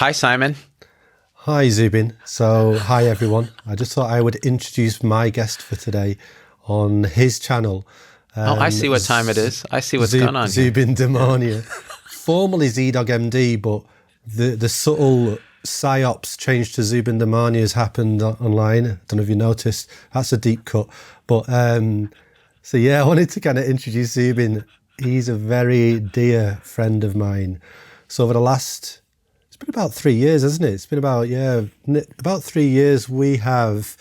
Hi, Simon. Hi, Zubin. So, hi, everyone. I just thought I would introduce my guest for today on his channel. I see what time it is. I see what's going on here. Zubin Demania. Formerly Z-Dogg MD, but the subtle psyops change to Zubin Demania has happened online. I don't know if you noticed. That's a deep cut. But, so yeah, I wanted to kind of introduce Zubin. He's a very dear friend of mine. So over the last, it's been about 3 years, hasn't it? It's been about, about 3 years we have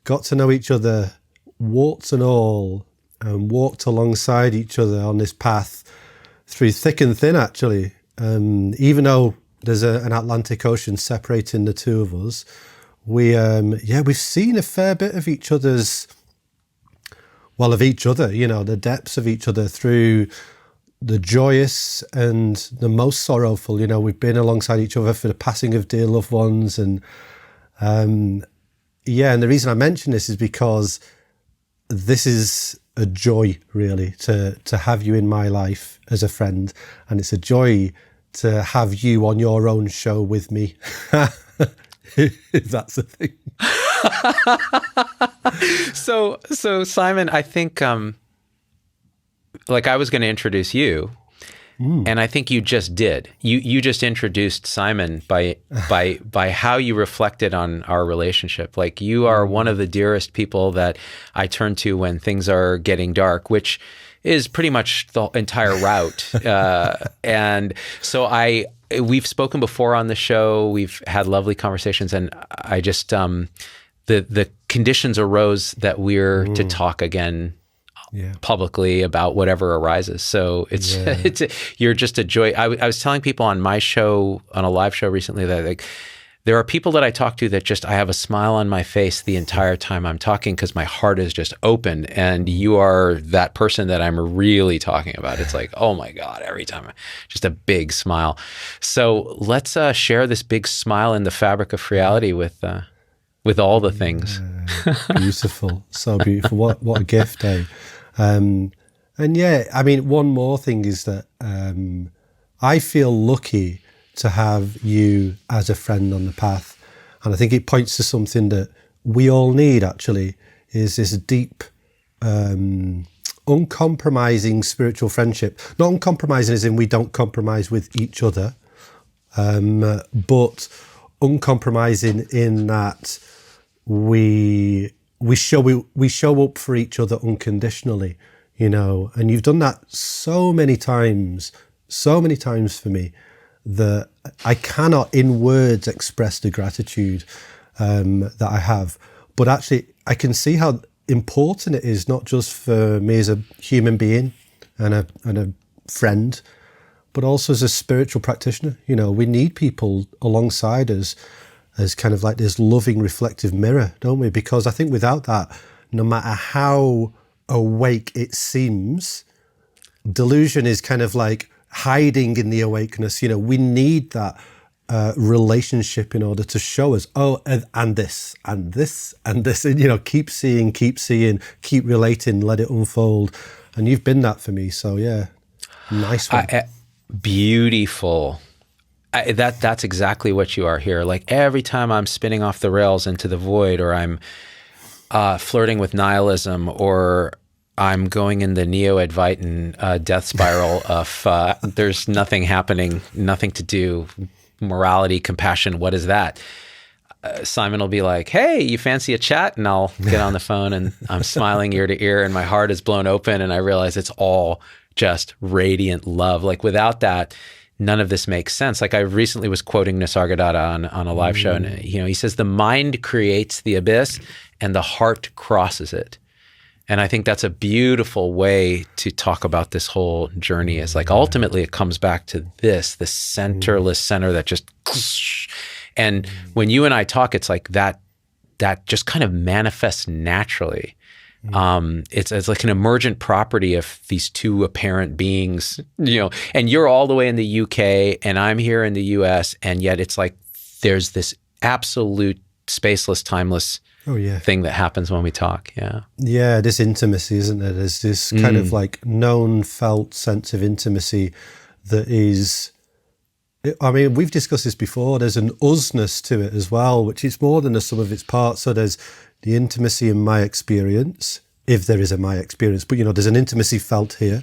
got to know each other, warts and all, and walked alongside each other on this path through thick and thin, actually. Even though there's an Atlantic Ocean separating the two of us, we've seen a fair bit of each other's, well, of each other, the depths of each other through the joyous and the most sorrowful. We've been alongside each other for the passing of dear loved ones. And and the reason I mention this is because this is a joy, really, to have you in my life as a friend. And it's a joy to have you on your own show with me, if that's a thing. So Simon, I think, I was going to introduce you, and I think you just did. You just introduced Simon by how you reflected on our relationship. Like, you are one of the dearest people that I turn to when things are getting dark, which is pretty much the entire route. And so we've spoken before on the show. We've had lovely conversations, and I just the conditions arose that we're to talk again. Yeah. Publicly about whatever arises. So you're just a joy. I was telling people on my show, on a live show recently, that there are people that I talk to that just, I have a smile on my face the entire time I'm talking because my heart is just open. And you are that person that I'm really talking about. It's like, oh my God, every time, just a big smile. So let's share this big smile in the fabric of reality with all the things. Beautiful. So beautiful. What a gift, eh? One more thing is that I feel lucky to have you as a friend on the path. And I think it points to something that we all need, actually, is this deep, uncompromising spiritual friendship. Not uncompromising as in we don't compromise with each other, but uncompromising in that we show up for each other unconditionally, and you've done that so many times for me that I cannot in words express the gratitude that I have. But actually, I can see how important it is, not just for me as a human being and a friend, but also as a spiritual practitioner. We need people alongside us as kind of like this loving, reflective mirror, don't we? Because I think without that, no matter how awake it seems, delusion is kind of like hiding in the awakeness. We need that relationship in order to show us, and this, and this, and this, and, keep seeing, keep relating, let it unfold. And you've been that for me. So yeah, nice one. Beautiful. That's exactly what you are here. Like, every time I'm spinning off the rails into the void, or I'm flirting with nihilism, or I'm going in the neo-advaitan death spiral of there's nothing happening, nothing to do, morality, compassion, what is that? Simon will be like, hey, you fancy a chat? And I'll get on the phone, and I'm smiling ear to ear, and my heart is blown open, and I realize it's all just radiant love. Like, without that, none of this makes sense. Like, I recently was quoting Nisargadatta on a live show, and he says the mind creates the abyss and the heart crosses it. And I think that's a beautiful way to talk about this whole journey. Is like, ultimately it comes back to the centerless center that just, and when you and I talk, it's like that just kind of manifests naturally. It's like an emergent property of these two apparent beings, and you're all the way in the UK and I'm here in the US, and yet it's like there's this absolute spaceless, timeless thing that happens when we talk. Yeah, this intimacy, isn't there? There's this kind of like known, felt sense of intimacy that is I mean, we've discussed this before. There's an usness to it as well, which is more than the sum of its parts. So there's the intimacy in my experience, if there is a my experience, but there's an intimacy felt here.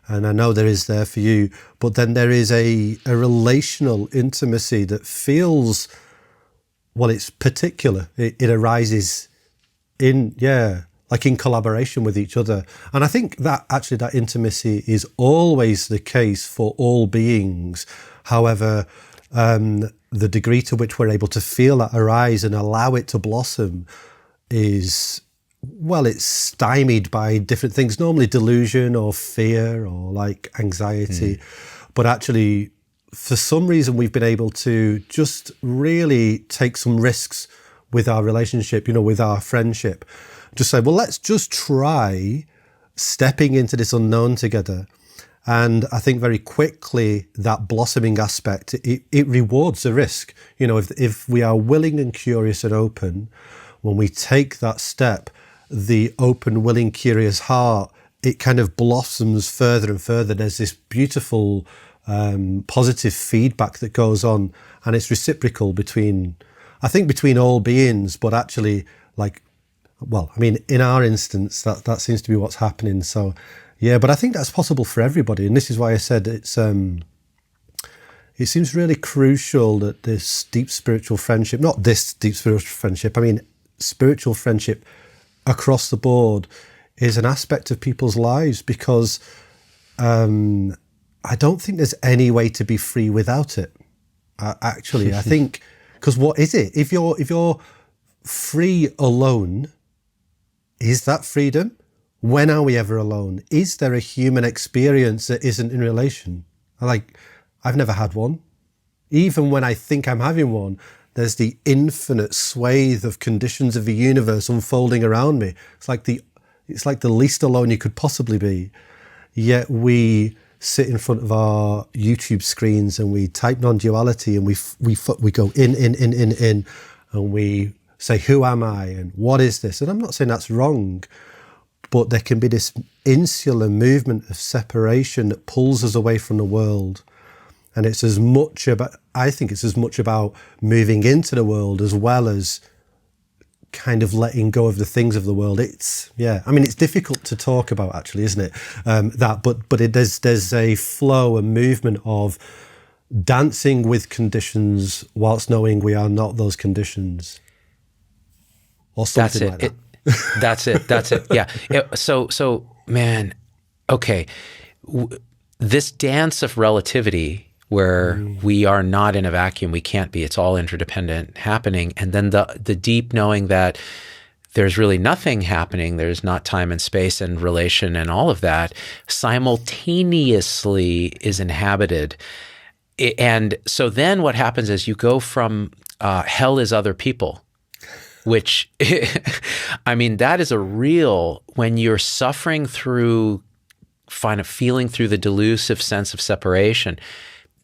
And I know there is there for you, but then there is a relational intimacy that feels, well, it's particular. It arises in collaboration with each other. And I think that actually that intimacy is always the case for all beings. However, the degree to which we're able to feel that arise and allow it to blossom is, well, it's stymied by different things, normally delusion or fear or like anxiety. But actually, for some reason, we've been able to just really take some risks with our relationship, with our friendship. Just say, well, let's just try stepping into this unknown together. And I think very quickly that blossoming aspect, it rewards the risk. If we are willing and curious and open, when we take that step, the open, willing, curious heart, it kind of blossoms further and further. There's this beautiful positive feedback that goes on, and it's reciprocal between all beings, but actually, in our instance, that seems to be what's happening. So, yeah, but I think that's possible for everybody, and this is why I said it seems really crucial that this deep spiritual friendship, not this deep spiritual friendship, spiritual friendship across the board is an aspect of people's lives, because I don't think there's any way to be free without it. Actually, I think, because what is it? If you're free alone, is that freedom? When are we ever alone? Is there a human experience that isn't in relation? I've never had one. Even when I think I'm having one, there's the infinite swathe of conditions of the universe unfolding around me. It's like the least alone you could possibly be. Yet we sit in front of our YouTube screens and we type non-duality and we go in, and we say, who am I and what is this? And I'm not saying that's wrong, but there can be this insular movement of separation that pulls us away from the world. And I think it's as much about moving into the world as well as kind of letting go of the things of the world. It's difficult to talk about, actually, isn't it? There's a flow and movement of dancing with conditions whilst knowing we are not those conditions, or something like that. That's it. Yeah. So man, okay. This dance of relativity, where we are not in a vacuum, we can't be, it's all interdependent happening. And then the deep knowing that there's really nothing happening, there's not time and space and relation and all of that, simultaneously is inhabited. And so then what happens is you go from hell is other people, which, that is a real, when you're suffering through, feeling through the delusive sense of separation,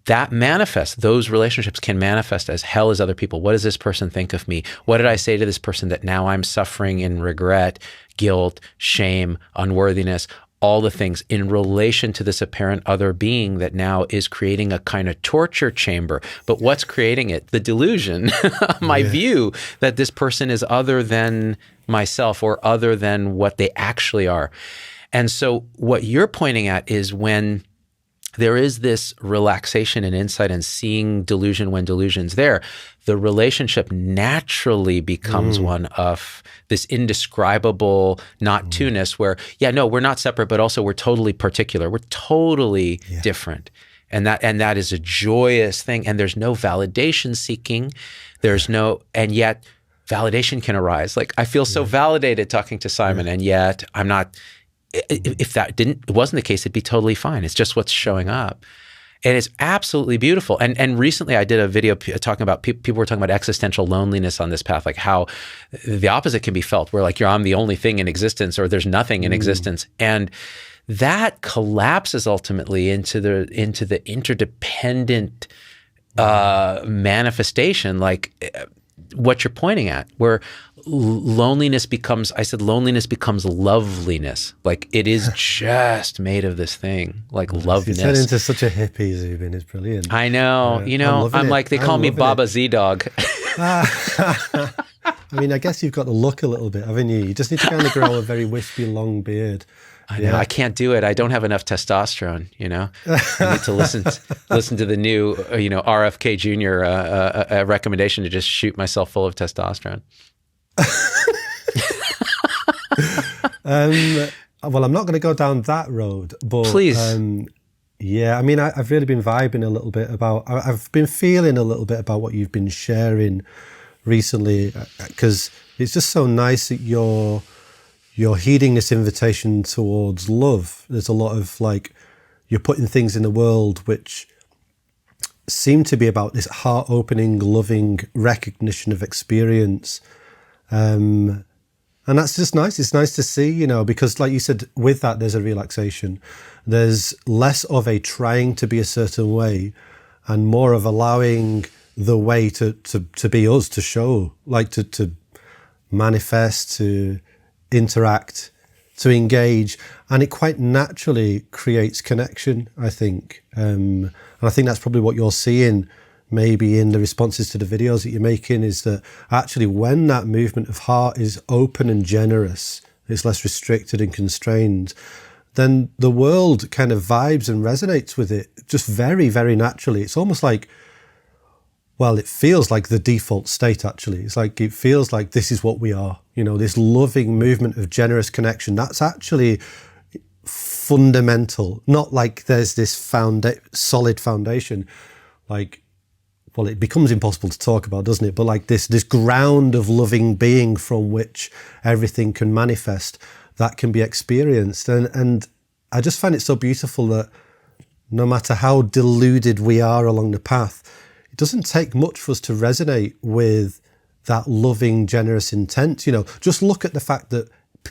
that manifests, those relationships can manifest as hell is other people. What does this person think of me? What did I say to this person that now I'm suffering in regret, guilt, shame, unworthiness, all the things in relation to this apparent other being that now is creating a kind of torture chamber. But what's creating it? The delusion, my view that this person is other than myself or other than what they actually are. And so what you're pointing at is when there is this relaxation and insight and seeing delusion when delusion's there, the relationship naturally becomes one of this indescribable not two-ness where, we're not separate, but also we're totally particular. We're totally different. And that is a joyous thing. And there's no validation seeking. And yet validation can arise. Like, I feel so validated talking to Simon, and yet I'm not. If it wasn't the case, it'd be totally fine. It's just what's showing up. And it's absolutely beautiful. And recently I did a video talking about, people were talking about existential loneliness on this path, like how the opposite can be felt, where like I'm the only thing in existence, or there's nothing in existence. And that collapses ultimately into the interdependent manifestation. Like what you're pointing at, where loneliness becomes loveliness. Like it is just made of this thing, like loveness. You turn into such a hippie, Zubin. It's brilliant. I know. I'm like, they call me Baba Z-Dogg. I mean, I guess you've got to look a little bit, haven't you? You just need to kind of grow a very wispy, long beard. I know. I can't do it. I don't have enough testosterone, I need to listen to the new, RFK Jr. Recommendation to just shoot myself full of testosterone. Well, I'm not going to go down that road, but please. Yeah, I mean, I've really been vibing a little bit about, I've been feeling a little bit about what you've been sharing recently, because it's just so nice that you're heeding this invitation towards love. There's a lot of you're putting things in the world which seem to be about this heart-opening, loving recognition of experience. And that's just nice. It's nice to see, because like you said, with that, there's a relaxation. There's less of a trying to be a certain way and more of allowing the way to be us, to show, to manifest, to interact, to engage. And it quite naturally creates connection, I think. And I think that's probably what you're seeing maybe in the responses to the videos that you're making, is that actually when that movement of heart is open and generous, it's less restricted and constrained, then the world kind of vibes and resonates with it just very, very naturally. It's almost like, well, it feels like the default state, actually. It's like, it feels like this is what we are, this loving movement of generous connection. That's actually fundamental, not like there's this solid foundation, well, it becomes impossible to talk about, doesn't it? But this ground of loving being from which everything can manifest, that can be experienced. And I just find it so beautiful that no matter how deluded we are along the path, it doesn't take much for us to resonate with that loving, generous intent. Just look at the fact that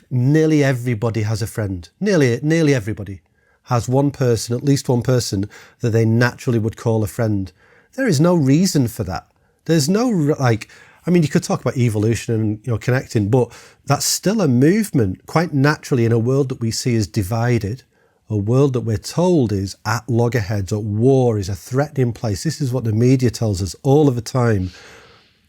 nearly everybody has a friend. Nearly everybody has one person, at least one person, that they naturally would call a friend. There is no reason for that. There's no, you could talk about evolution and, connecting, but that's still a movement quite naturally in a world that we see as divided, a world that we're told is at loggerheads, at war, is a threatening place. This is what the media tells us all of the time.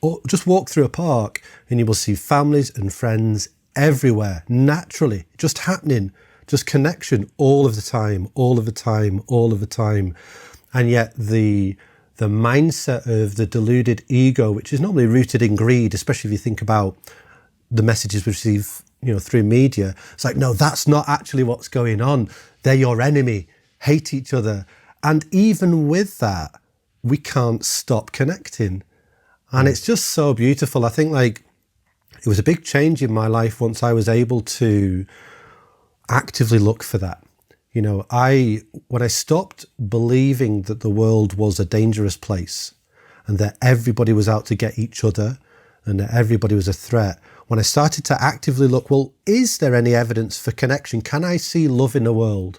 Or just walk through a park and you will see families and friends everywhere, naturally, just happening, just connection all of the time. And yet the mindset of the deluded ego, which is normally rooted in greed, especially if you think about the messages we receive, through media, it's like, no, that's not actually what's going on. They're your enemy, hate each other. And even with that, we can't stop connecting. And it's just so beautiful. I think it was a big change in my life once I was able to actively look for that. When I stopped believing that the world was a dangerous place and that everybody was out to get each other and that everybody was a threat, when I started to actively look, well, is there any evidence for connection? Can I see love in the world?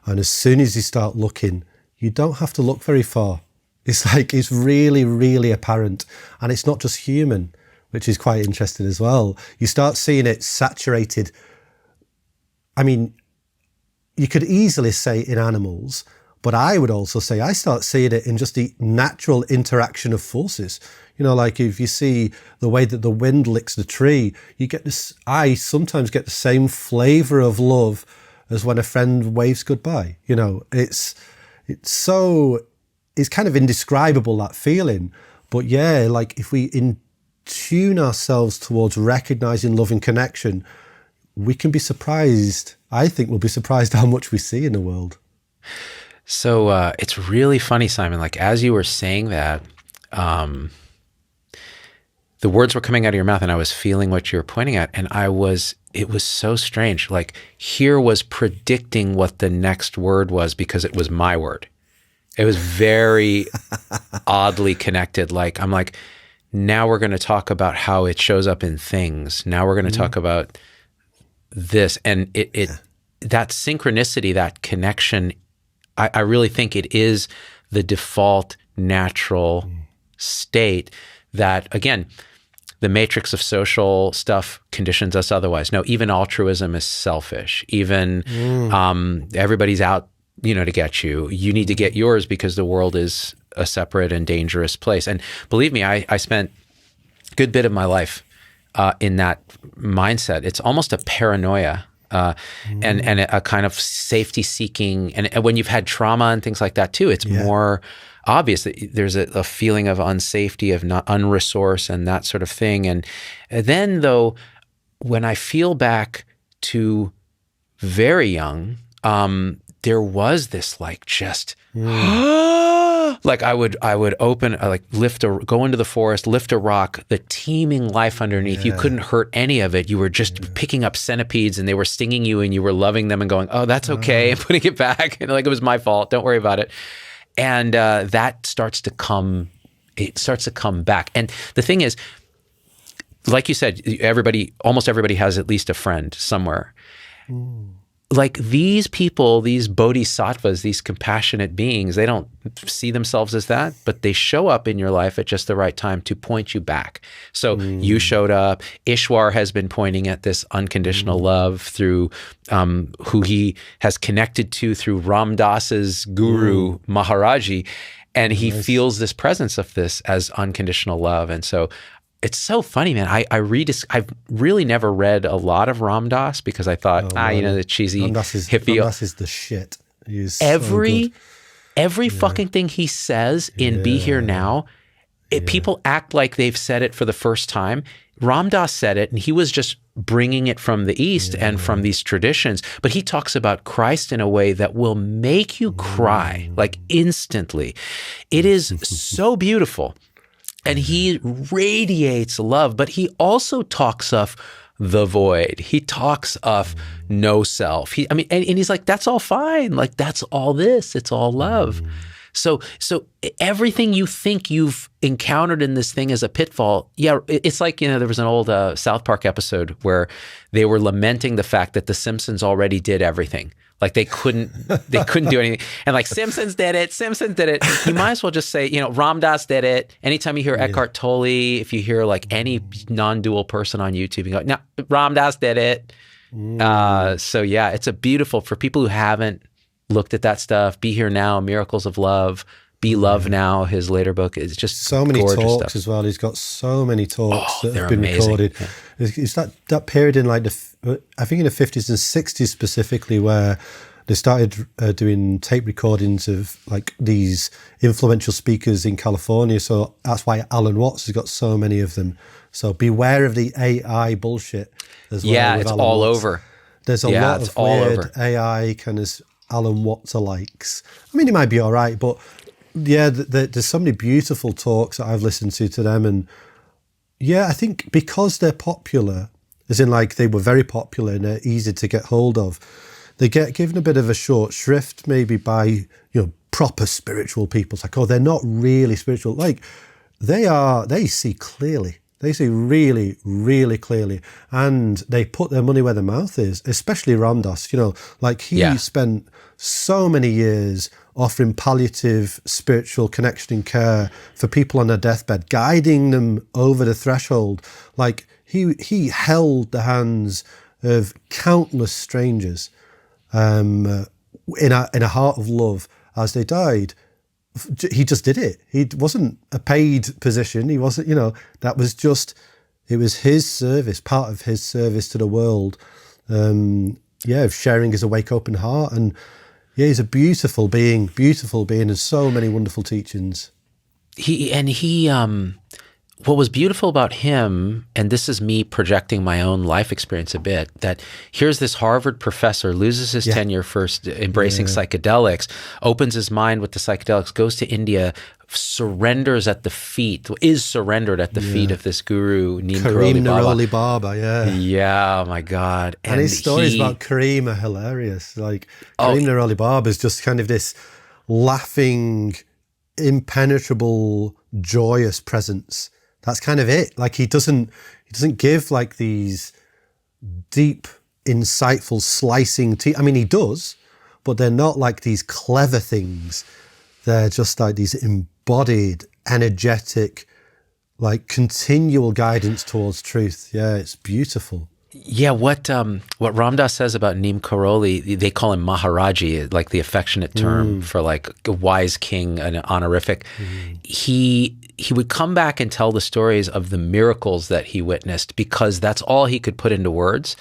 And as soon as you start looking, you don't have to look very far. It's really, really apparent. And it's not just human, which is quite interesting as well. You start seeing it saturated. I mean, you could easily say in animals, but I would also say I start seeing it in just the natural interaction of forces. If you see the way that the wind licks the tree, you get this, I sometimes get the same flavor of love as when a friend waves goodbye. It's kind of indescribable, that feeling. But yeah, if we tune ourselves towards recognizing love and connection, we can be surprised. I think we'll be surprised how much we see in the world. So it's really funny, Simon, as you were saying that, the words were coming out of your mouth and I was feeling what you were pointing at. And it was so strange. Here was predicting what the next word was because it was my word. It was very oddly connected. I'm like, now we're going to talk about how it shows up in things. Now we're going to talk about this. And that synchronicity, that connection, I really think it is the default natural state that, again, the matrix of social stuff conditions us otherwise. No, even altruism is selfish. Even everybody's out, to get you. You need to get yours because the world is a separate and dangerous place. And believe me, I spent a good bit of my life in that mindset. It's almost a paranoia. And a kind of safety seeking, and when you've had trauma and things like that too, it's more obvious that there's a feeling of unsafety, of not unresource and that sort of thing. And then though, when I feel back to very young, there was this like just like I would open, go into the forest, lift a rock, the teeming life underneath. You couldn't hurt any of it. You were just picking up centipedes and they were stinging you and you were loving them and going, oh, that's okay, and putting it back. And like, it was my fault. Don't worry about it. And that starts to come back. And the thing is, like you said, almost everybody has at least a friend somewhere. Like these people, these bodhisattvas, these compassionate beings, they don't see themselves as that, but they show up in your life at just the right time to point you back. So you showed up. Ishwar has been pointing at this unconditional love through who he has connected to through Ram Dass's guru, Maharaji, and he feels this presence of this as unconditional love. And so it's so funny, man. I've really never read a lot of Ram Dass because I thought, the cheesy hippie. Ram Dass is the shit. He's every fucking thing he says in Be Here Now, people act like they've said it for the first time. Ram Dass said it, and he was just bringing it from the East and from these traditions. But he talks about Christ in a way that will make you cry, like instantly. It is so beautiful. And he radiates love, but he also talks of the void. He talks of no self. And he's like, that's all fine. Like, that's all this. It's all love. So everything you think you've encountered in this thing as a pitfall, it's like, there was an old South Park episode where they were lamenting the fact that the Simpsons already did everything. Like they couldn't do anything. And like Simpsons did it. You might as well just say, Ram Dass did it. Anytime you hear Eckhart Tolle, if you hear like any non-dual person on YouTube, you go, no, Ram Dass did it. So yeah, it's a beautiful, for people who haven't looked at that stuff, Be Here Now, Miracles of Love, Be Love Now, his later book, is just so many talks stuff as well. He's got so many talks that have been amazing. Recorded. Yeah. It's that period in like I think in the 50s and 60s specifically where they started doing tape recordings of like these influential speakers in California. So that's why Alan Watts has got so many of them. So beware of the AI bullshit as well. Yeah, it's all over. There's a lot of weird AI kind of Alan Watts alikes. I mean, it might be all right, but yeah, there's so many beautiful talks that I've listened to them. And yeah, I think because they're popular, as in like they were very popular and they're easy to get hold of, they get given a bit of a short shrift maybe by, proper spiritual people. It's like, oh, they're not really spiritual. Like they see clearly. They see really, really clearly. And they put their money where their mouth is, especially Ram Dass. Like he spent so many years offering palliative spiritual connection and care for people on their deathbed, guiding them over the threshold. Like he held the hands of countless strangers in a heart of love as they died. He just did it. He wasn't a paid position. He wasn't, that was just, it was his service, part of his service to the world. Of sharing his awake, open heart. And yeah, he's a beautiful being and so many wonderful teachings. What was beautiful about him, and this is me projecting my own life experience a bit, that here's this Harvard professor, loses his tenure first, embracing psychedelics, opens his mind with the psychedelics, goes to India, is surrendered at the feet of this guru, Kareem Neroli Baba, Yeah, oh my God. And his stories about Kareem are hilarious. Like, Kareem Neroli Baba is just kind of this laughing, impenetrable, joyous presence. That's kind of it. Like he doesn't give like these deep, insightful, slicing I mean, he does, but they're not like these clever things. They're just like these embodied, energetic, like continual guidance towards truth. Yeah, it's beautiful. Yeah, what Ram Dass says about Neem Karoli, they call him Maharaji, like the affectionate term for like a wise king, an honorific. He would come back and tell the stories of the miracles that he witnessed because that's all he could put into words.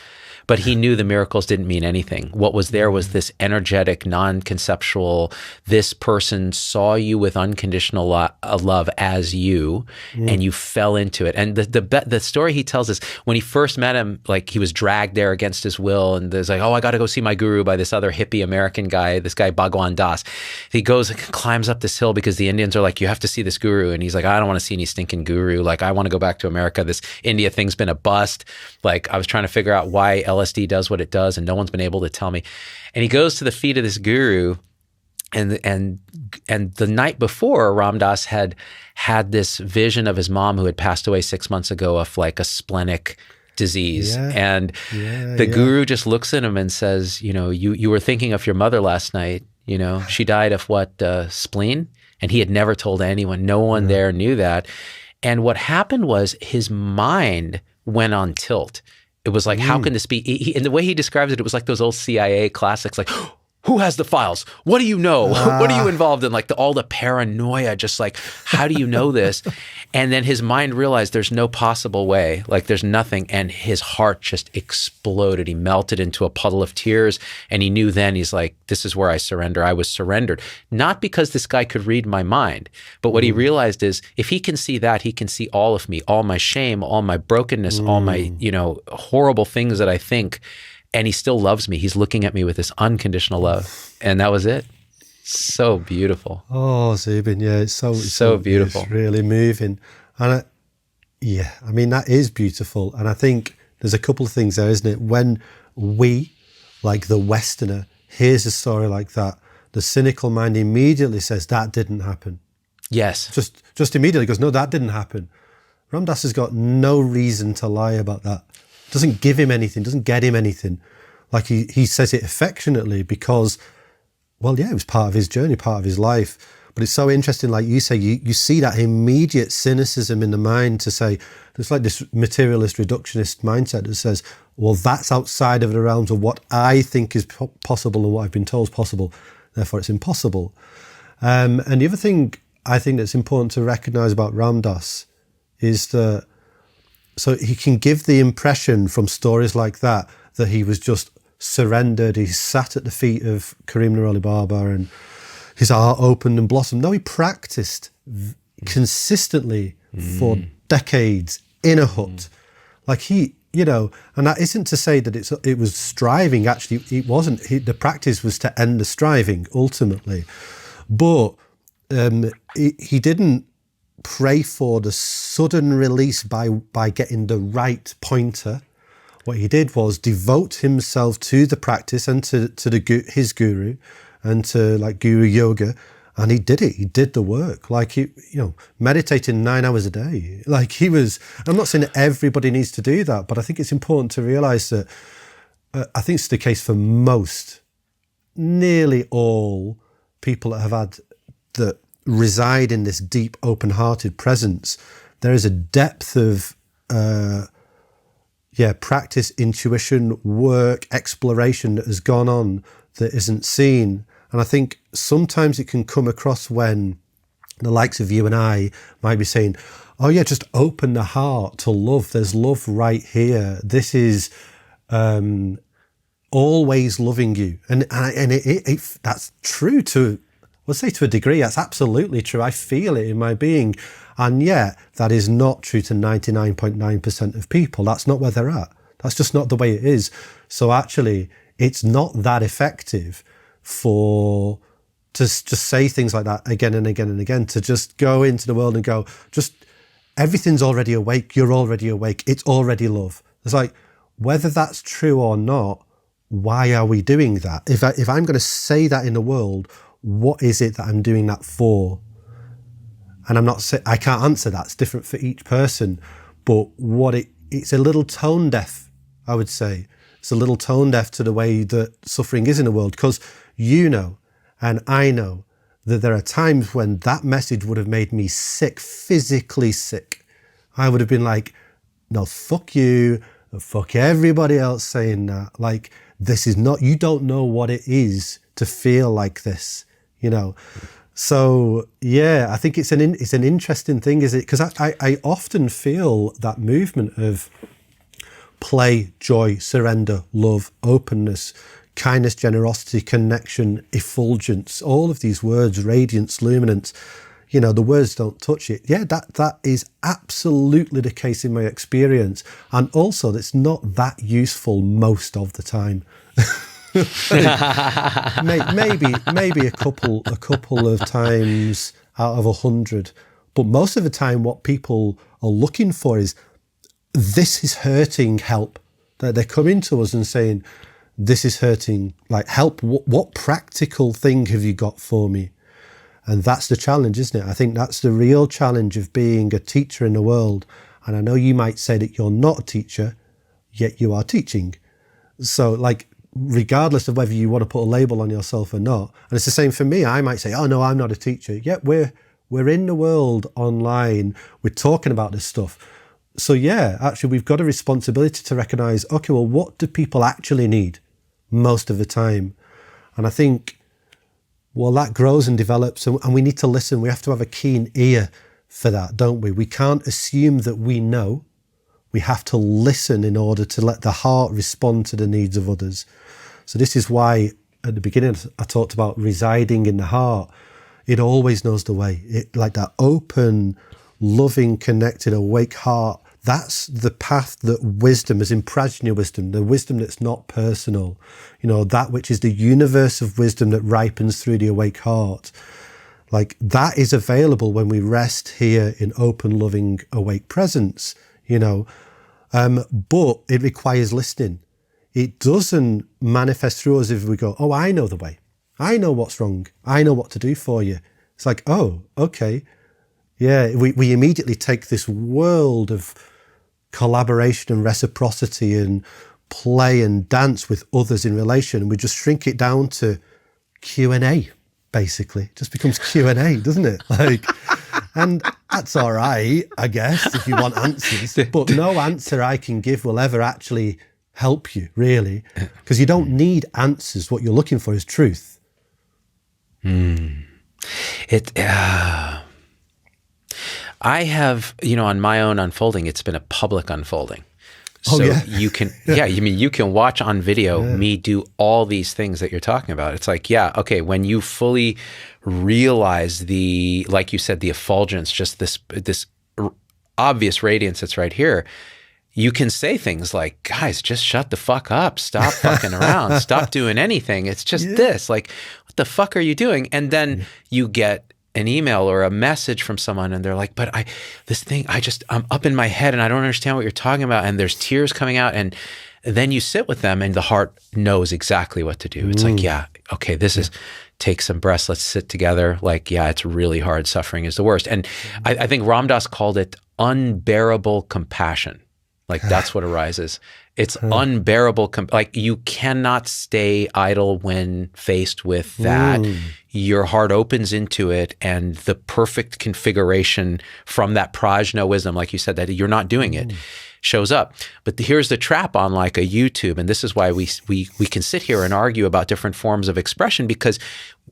But he knew the miracles didn't mean anything. What was there was this energetic, non-conceptual, this person saw you with unconditional love as you, and you fell into it. And the story he tells is when he first met him, like he was dragged there against his will, and there's like, oh, I got to go see my guru by this other hippie American guy, this guy Bhagwan Das. He goes and climbs up this hill because the Indians are like, you have to see this guru. And he's like, I don't want to see any stinking guru. Like, I want to go back to America. This India thing's been a bust. Like, I was trying to figure out why LSD does what it does, and no one's been able to tell me. And he goes to the feet of this guru, and the night before, Ram Dass had this vision of his mom who had passed away 6 months ago of like a splenic disease. And the guru just looks at him and says, you know, you were thinking of your mother last night. You know, she died of what, spleen? And he had never told anyone. No one there knew that. And what happened was his mind went on tilt. It was like, how can this be? And the way he describes it, it was like those old CIA classics, like, who has the files? What do you know? What are you involved in? Like all the paranoia, just like, how do you know this? And then his mind realized there's no possible way, like there's nothing. And his heart just exploded. He melted into a puddle of tears. And he knew then, he's like, this is where I surrender. I was surrendered. Not because this guy could read my mind, but what he realized is if he can see that, he can see all of me, all my shame, all my brokenness, all my, you know, horrible things that I think. And he still loves me. He's looking at me with this unconditional love. And that was it. So beautiful. Oh, Zubin, yeah, it's so beautiful. It's really moving. And I mean, that is beautiful. And I think there's a couple of things there, isn't it? When we, like the Westerner, hears a story like that, the cynical mind immediately says, that didn't happen. Yes. Just immediately goes, no, that didn't happen. Ram Dass has got no reason to lie about that. Doesn't give him anything, doesn't get him anything. Like he says it affectionately because, well, yeah, it was part of his journey, part of his life. But it's so interesting, like you say, you see that immediate cynicism in the mind to say, there's like this materialist reductionist mindset that says, well, that's outside of the realms of what I think is possible and what I've been told is possible, therefore it's impossible. And the other thing I think that's important to recognize about Ram Dass is that so he can give the impression from stories like that he was just surrendered. He sat at the feet of Karim Neroli Baba and his heart opened and blossomed. No, he practiced consistently for decades in a hut. Like he, you know, and that isn't to say that it was striving. Actually, it wasn't. The practice was to end the striving ultimately. But he didn't pray for the sudden release by getting the right pointer. What he did was devote himself to the practice and to his guru and to like guru yoga, and he did it. He did the work. Like he, you know, meditating 9 hours a day. Like he was. I'm not saying that everybody needs to do that, but I think it's important to realize that. I think it's the case for nearly all people that have had that reside in this deep, open-hearted presence. There is a depth of, practice, intuition, work, exploration that has gone on that isn't seen. And I think sometimes it can come across when the likes of you and I might be saying, oh yeah, just open the heart to love. There's love right here. This is always loving you. And that's true to, let's say to a degree, that's absolutely true. I feel it in my being. And yet that is not true to 99.9% of people. That's not where they're at. That's just not the way it is. So actually, it's not that effective to just say things like that again and again and again, to just go into the world and go, just everything's already awake. You're already awake. It's already love. It's like, whether that's true or not, why are we doing that? If I'm going to say that in the world, what is it that I'm doing that for? And I can't answer that. It's different for each person. But it's a little tone deaf, I would say. It's a little tone deaf to the way that suffering is in the world, because you know, and I know that there are times when that message would have made me sick, physically sick. I would have been like, no, fuck you, fuck everybody else saying that. Like, this is not, you don't know what it is to feel like this, you know. So yeah, I think it's an interesting thing, is it? Because I often feel that movement of play, joy, surrender, love, openness, kindness, generosity, connection, effulgence, all of these words, radiance, luminance, you know, the words don't touch it. Yeah, that is absolutely the case in my experience. And also, it's not that useful most of the time. maybe a couple of times out of 100. But most of the time, what people are looking for is, this is hurting, help. They're coming to us and saying, this is hurting, like, help. What practical thing have you got for me? And that's the challenge, isn't it? I think that's the real challenge of being a teacher in the world. And I know you might say that you're not a teacher, yet you are teaching. So, like, regardless of whether you want to put a label on yourself or not, and it's the same for me. I might say, oh no, I'm not a teacher. Yet we're in the world online. We're talking about this stuff. So yeah, actually, we've got a responsibility to recognize, okay, well, what do people actually need most of the time? And I think, well, that grows and develops, and we need to listen. We have to have a keen ear for that, don't we? We can't assume that we know. We have to listen in order to let the heart respond to the needs of others. So this is why at the beginning I talked about residing in the heart. It always knows the way. It, like that open, loving, connected, awake heart, that's the path that wisdom, as in prajna wisdom, the wisdom that's not personal, you know, that which is the universe of wisdom that ripens through the awake heart. Like, that is available when we rest here in open, loving, awake presence, you know. But it requires listening. It doesn't manifest through us if we go, oh, I know the way. I know what's wrong. I know what to do for you. It's like, oh, okay. Yeah, we immediately take this world of collaboration and reciprocity and play and dance with others in relation, and we just shrink it down to Q&A, basically. It just becomes Q&A, doesn't it? Like, and that's all right, I guess, if you want answers. But no answer I can give will ever actually help you, really, because you don't need answers. What you're looking for is truth. I have, you know, on my own unfolding, it's been a public unfolding. So you can, you can watch on video me do all these things that you're talking about. It's like, yeah, okay, when you fully realize the, like you said, the effulgence, just this obvious radiance that's right here, you can say things like, guys, just shut the fuck up. Stop fucking around. Stop doing anything. It's just this. Like, what the fuck are you doing? And then you get an email or a message from someone and they're like, but I'm up in my head and I don't understand what you're talking about. And there's tears coming out. And then you sit with them and the heart knows exactly what to do. It's like, yeah, okay, this is, take some breaths. Let's sit together. Like, yeah, it's really hard. Suffering is the worst. And I think Ram Dass called it unbearable compassion. Like, that's what arises. It's unbearable. Like, you cannot stay idle when faced with that. Your heart opens into it, and the perfect configuration from that prajna wisdom, like you said, that you're not doing it, shows up. But here's the trap on like a YouTube, and this is why we can sit here and argue about different forms of expression, because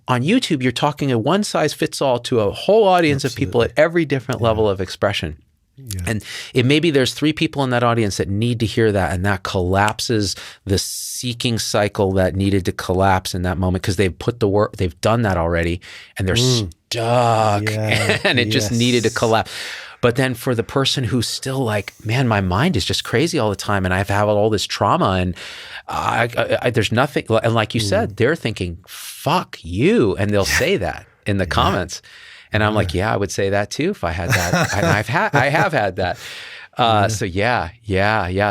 on YouTube, you're talking a one size fits all to a whole audience of people at every different level of expression. Yeah. And it maybe there's 3 people in that audience that need to hear that, and that collapses the seeking cycle that needed to collapse in that moment, because they've put the work, they've done that already, and they're stuck, and it just needed to collapse. But then for the person who's still like, man, my mind is just crazy all the time, and I've had all this trauma, and I there's nothing, and like you said, they're thinking, fuck you, and they'll say that in the comments. And I'm like, yeah, I would say that too if I had that. And I have had that. So yeah.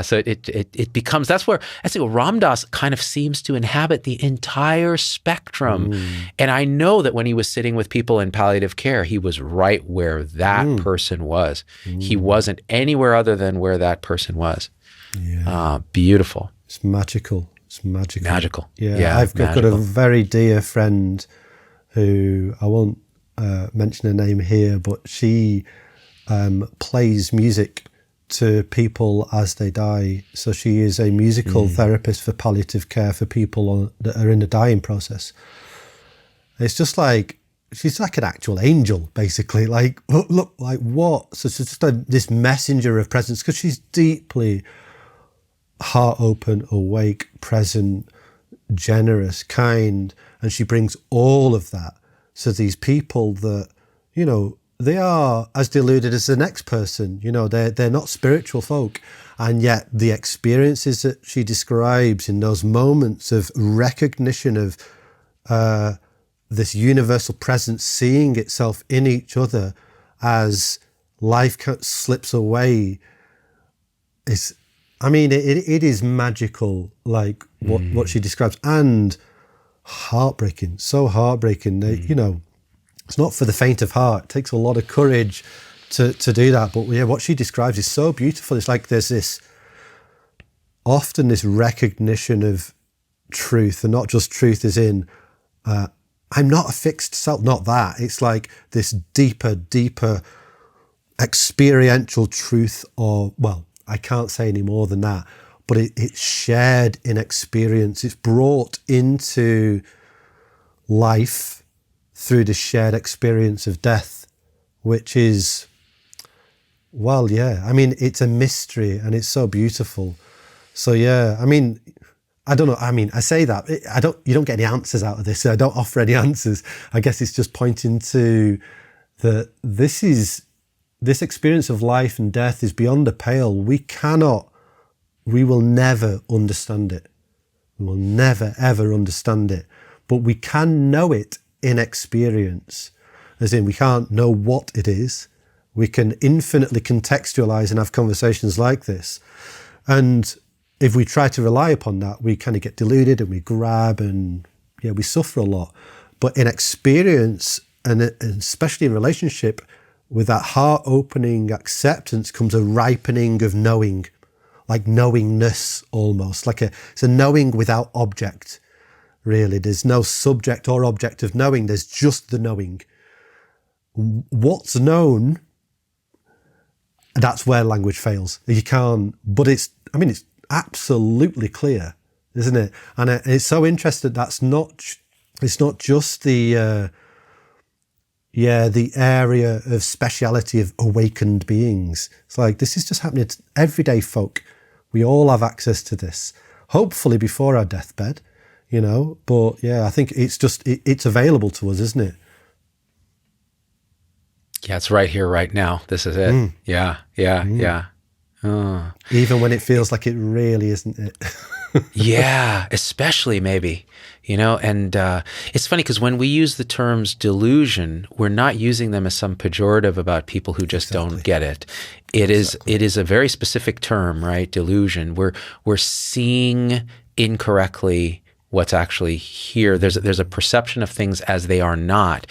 So it becomes, that's where Ram Dass kind of seems to inhabit the entire spectrum. And I know that when he was sitting with people in palliative care, he was right where that person was. He wasn't anywhere other than where that person was. Yeah. Beautiful. It's magical. It's magical. Magical. Yeah. I've got a very dear friend who I won't mention her name here, but she plays music to people as they die. So she is a musical therapist for palliative care for people that are in the dying process. It's just like, she's like an actual angel, basically. Like, look, like what? So she's just this messenger of presence, because she's deeply heart open, awake, present, generous, kind, and she brings all of that to these people that, you know, they are as deluded as the next person. You know, they're not spiritual folk, and yet the experiences that she describes in those moments of recognition of this universal presence seeing itself in each other as life slips away is, I mean, it is magical, like what she describes, and heartbreaking, so heartbreaking. You know, it's not for the faint of heart. It takes a lot of courage to do that. But yeah, what she describes is so beautiful. It's like there's often this recognition of truth, and not just truth as in, I'm not a fixed self, not that. It's like this deeper experiential truth, or, well, I can't say any more than that, but it's shared in experience. It's brought into life through the shared experience of death, which is, well, yeah, I mean, it's a mystery and it's so beautiful. So yeah, I mean, I don't know. I mean, I say that you don't get any answers out of this. I don't offer any answers. I guess it's just pointing to this experience of life and death is beyond the pale. We will never understand it. We will never, ever understand it. But we can know it in experience. As in, we can't know what it is. We can infinitely contextualize and have conversations like this. And if we try to rely upon that, we kind of get deluded and we grab and, yeah, we suffer a lot. But in experience, and especially in relationship, with that heart-opening acceptance comes a ripening of knowing, like knowingness almost. It's a knowing without object, really. There's no subject or object of knowing. There's just the knowing. What's known, that's where language fails. You can't, but it's absolutely clear, isn't it? And it's so interesting. It's not just the area of speciality of awakened beings. It's like, this is just happening to everyday folk. We all have access to this, hopefully before our deathbed, you know. But yeah, I think it's just, it's available to us, isn't it? Yeah, it's right here, right now. This is it. Yeah. Oh. Even when it feels like it really isn't it. Yeah, especially maybe, you know, and it's funny because when we use the terms delusion, we're not using them as some pejorative about people who just don't get it. It is a very specific term, right? Delusion. We're seeing incorrectly what's actually here. There's a perception of things as they are not.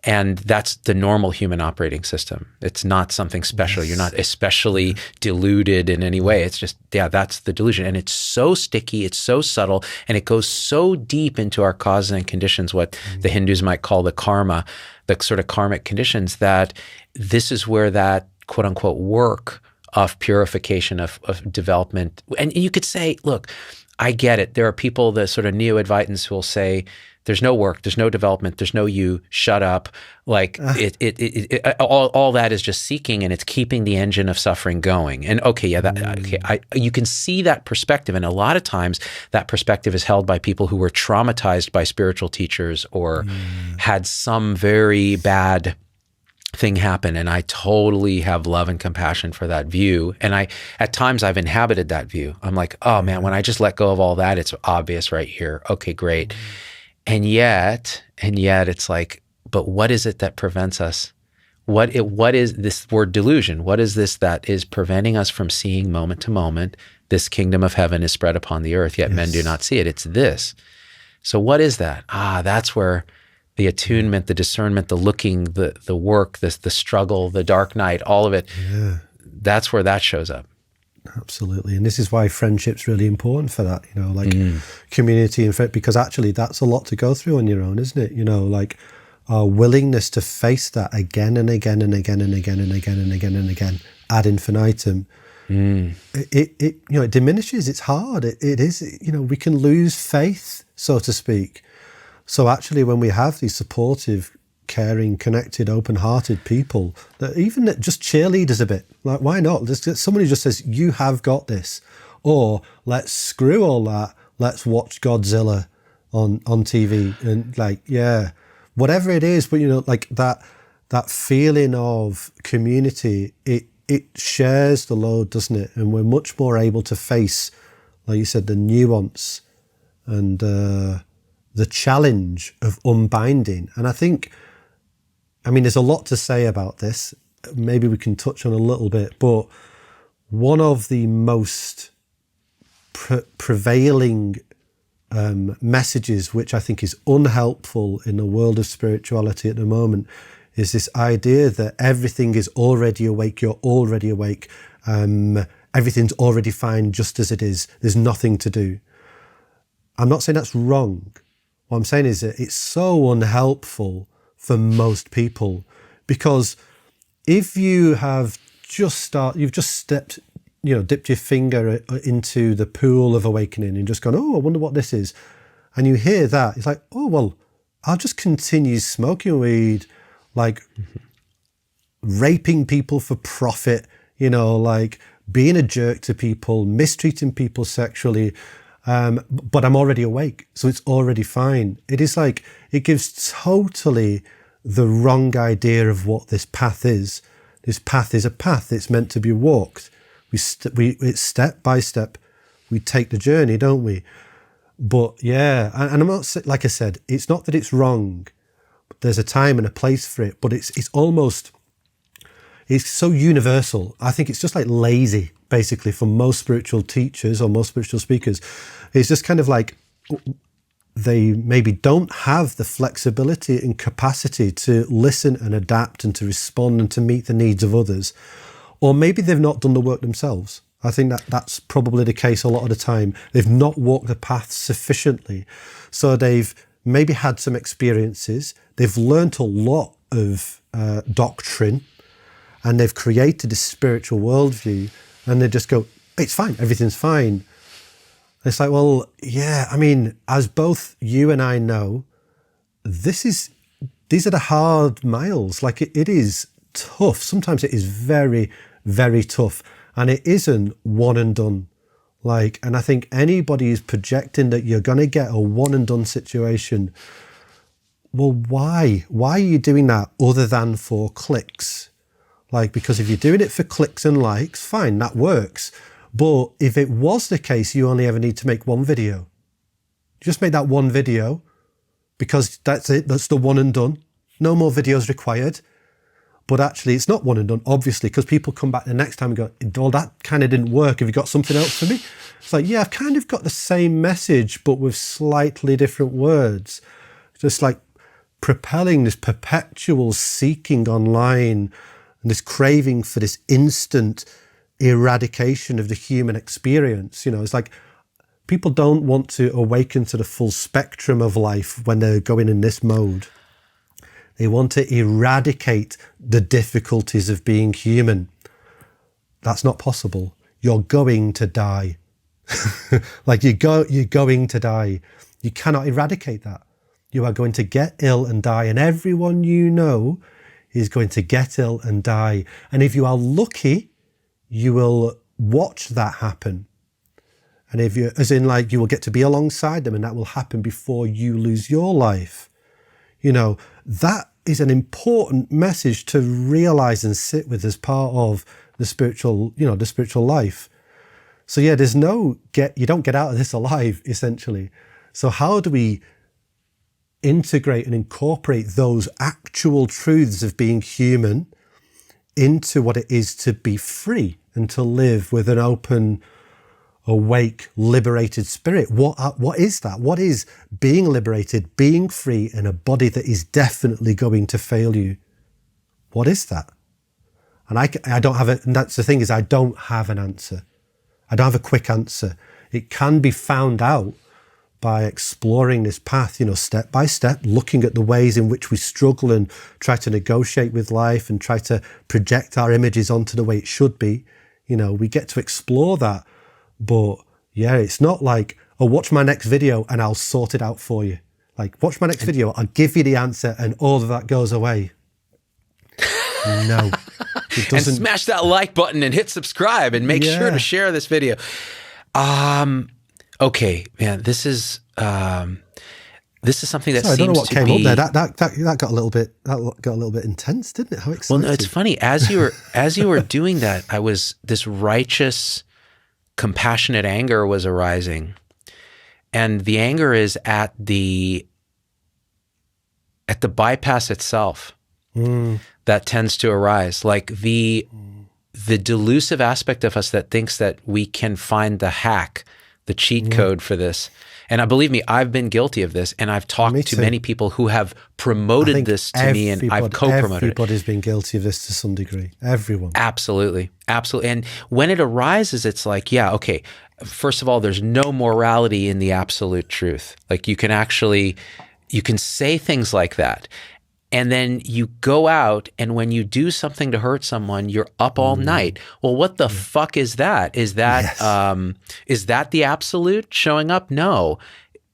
And that's the normal human operating system. It's not something special. Yes. You're not especially deluded in any way. It's just, yeah, that's the delusion. And it's so sticky, it's so subtle, and it goes so deep into our causes and conditions, what the Hindus might call the karma, the sort of karmic conditions, that this is where that quote unquote work of purification, of development. And you could say, look, I get it. There are people, the sort of neo-advaitans, who will say, there's no work, there's no development, there's no you, shut up. Like all that is just seeking, and it's keeping the engine of suffering going. And you can see that perspective. And a lot of times that perspective is held by people who were traumatized by spiritual teachers or had some very bad thing happen. And I totally have love and compassion for that view. And at times I've inhabited that view. I'm like, oh man, when I just let go of all that, it's obvious right here. Okay, great. And yet it's like, but what is it that prevents us? What is this word delusion? What is this that is preventing us from seeing moment to moment, this kingdom of heaven is spread upon the earth, yet men do not see it? It's this. So what is that? That's where the attunement, the discernment, the looking, the work, the struggle, the dark night, all of it, that's where that shows up. Absolutely. And this is why friendship's really important for that, community and friend, because actually that's a lot to go through on your own, isn't it? our willingness to face that again and again and again and again and again and again and again ad infinitum, it diminishes. It's hard. It is, we can lose faith, so to speak. So actually, when we have these supportive, caring, connected, open-hearted people, that even just cheerleaders a bit, like, why not? There's somebody who just says, you have got this. Or let's screw all that. Let's watch Godzilla on TV. And whatever it is, but that feeling of community, it shares the load, doesn't it? And we're much more able to face, like you said, the nuance and the challenge of unbinding. And I think, there's a lot to say about this. Maybe we can touch on a little bit, but one of the most prevailing messages, which I think is unhelpful in the world of spirituality at the moment, is this idea that everything is already awake, you're already awake, everything's already fine just as it is, there's nothing to do. I'm not saying that's wrong. What I'm saying is that it's so unhelpful for most people, because if you have you've just stepped, dipped your finger into the pool of awakening and just gone, oh, I wonder what this is. And you hear that, it's like, oh, well, I'll just continue smoking weed, raping people for profit, being a jerk to people, mistreating people sexually, but I'm already awake, so it's already fine. It is like, it gives totally the wrong idea of what this path is. This path is a path. It's meant to be walked. It's step by step. We take the journey, don't we? But yeah, and I'm not, like I said, it's not that it's wrong. There's a time and a place for it, but it's so universal. I think it's just like lazy, basically, for most spiritual teachers or most spiritual speakers. It's just kind of like they maybe don't have the flexibility and capacity to listen and adapt and to respond and to meet the needs of others. Or maybe they've not done the work themselves. I think that's probably the case a lot of the time. They've not walked the path sufficiently. So they've maybe had some experiences. They've learnt a lot of doctrine, and they've created a spiritual worldview, and they just go, it's fine, everything's fine. It's like, well, yeah, as both you and I know, these are the hard miles. It is tough. Sometimes it is very, very tough, and it isn't one and done. And I think anybody who's projecting that you're going to get a one and done situation, well, why? Why are you doing that other than for clicks? Because if you're doing it for clicks and likes, fine, that works. But if it was the case, you only ever need to make one video. Just make that one video, because that's it. That's the one and done. No more videos required. But actually, it's not one and done, obviously, because people come back the next time and go, well, that kind of didn't work. Have you got something else for me? It's like, yeah, I've kind of got the same message, but with slightly different words. Just like propelling this perpetual seeking online and this craving for this instant eradication of the human experience. It's like people don't want to awaken to the full spectrum of life when they're going in this mode. They want to eradicate the difficulties of being human. That's not possible. You're going to die. You're going to die. You cannot eradicate that. You are going to get ill and die, and everyone you know is going to get ill and die. And if you are lucky, you will watch that happen. And if you, you will get to be alongside them, and that will happen before you lose your life. That is an important message to realize and sit with as part of the spiritual, the spiritual life. So yeah, you don't get out of this alive, essentially. So how do we integrate and incorporate those actual truths of being human into what it is to be free and to live with an open, awake, liberated spirit? What is that? What is being liberated, being free in a body that is definitely going to fail you? What is that? And I don't have it. And that's the thing, is I don't have an answer. I don't have a quick answer. It can be found out by exploring this path, step by step, looking at the ways in which we struggle and try to negotiate with life and try to project our images onto the way it should be. We get to explore that. But yeah, it's not like, oh, watch my next video and I'll sort it out for you. Like, watch my next video, I'll give you the answer and all of that goes away. No, it doesn't. And smash that like button and hit subscribe and make sure to share this video. Okay, man, this is something that seems to be. I don't know what came up there. That got a little bit intense, didn't it? How exciting! Well, no, it's funny. As you were doing that, this righteous, compassionate anger was arising, and the anger is at the bypass itself. That tends to arise, like the delusive aspect of us that thinks that we can find the hack, the cheat code for this. And believe me, I've been guilty of this, and I've talked to many people who have promoted this to me, and I've co-promoted it. Everybody's been guilty of this to some degree. Everyone. Absolutely. And when it arises, it's like, yeah, okay, first of all, there's no morality in the absolute truth. Like you can say things like that. And then you go out, and when you do something to hurt someone, you're up all night. Well, what the fuck is that? Is that the absolute showing up? No.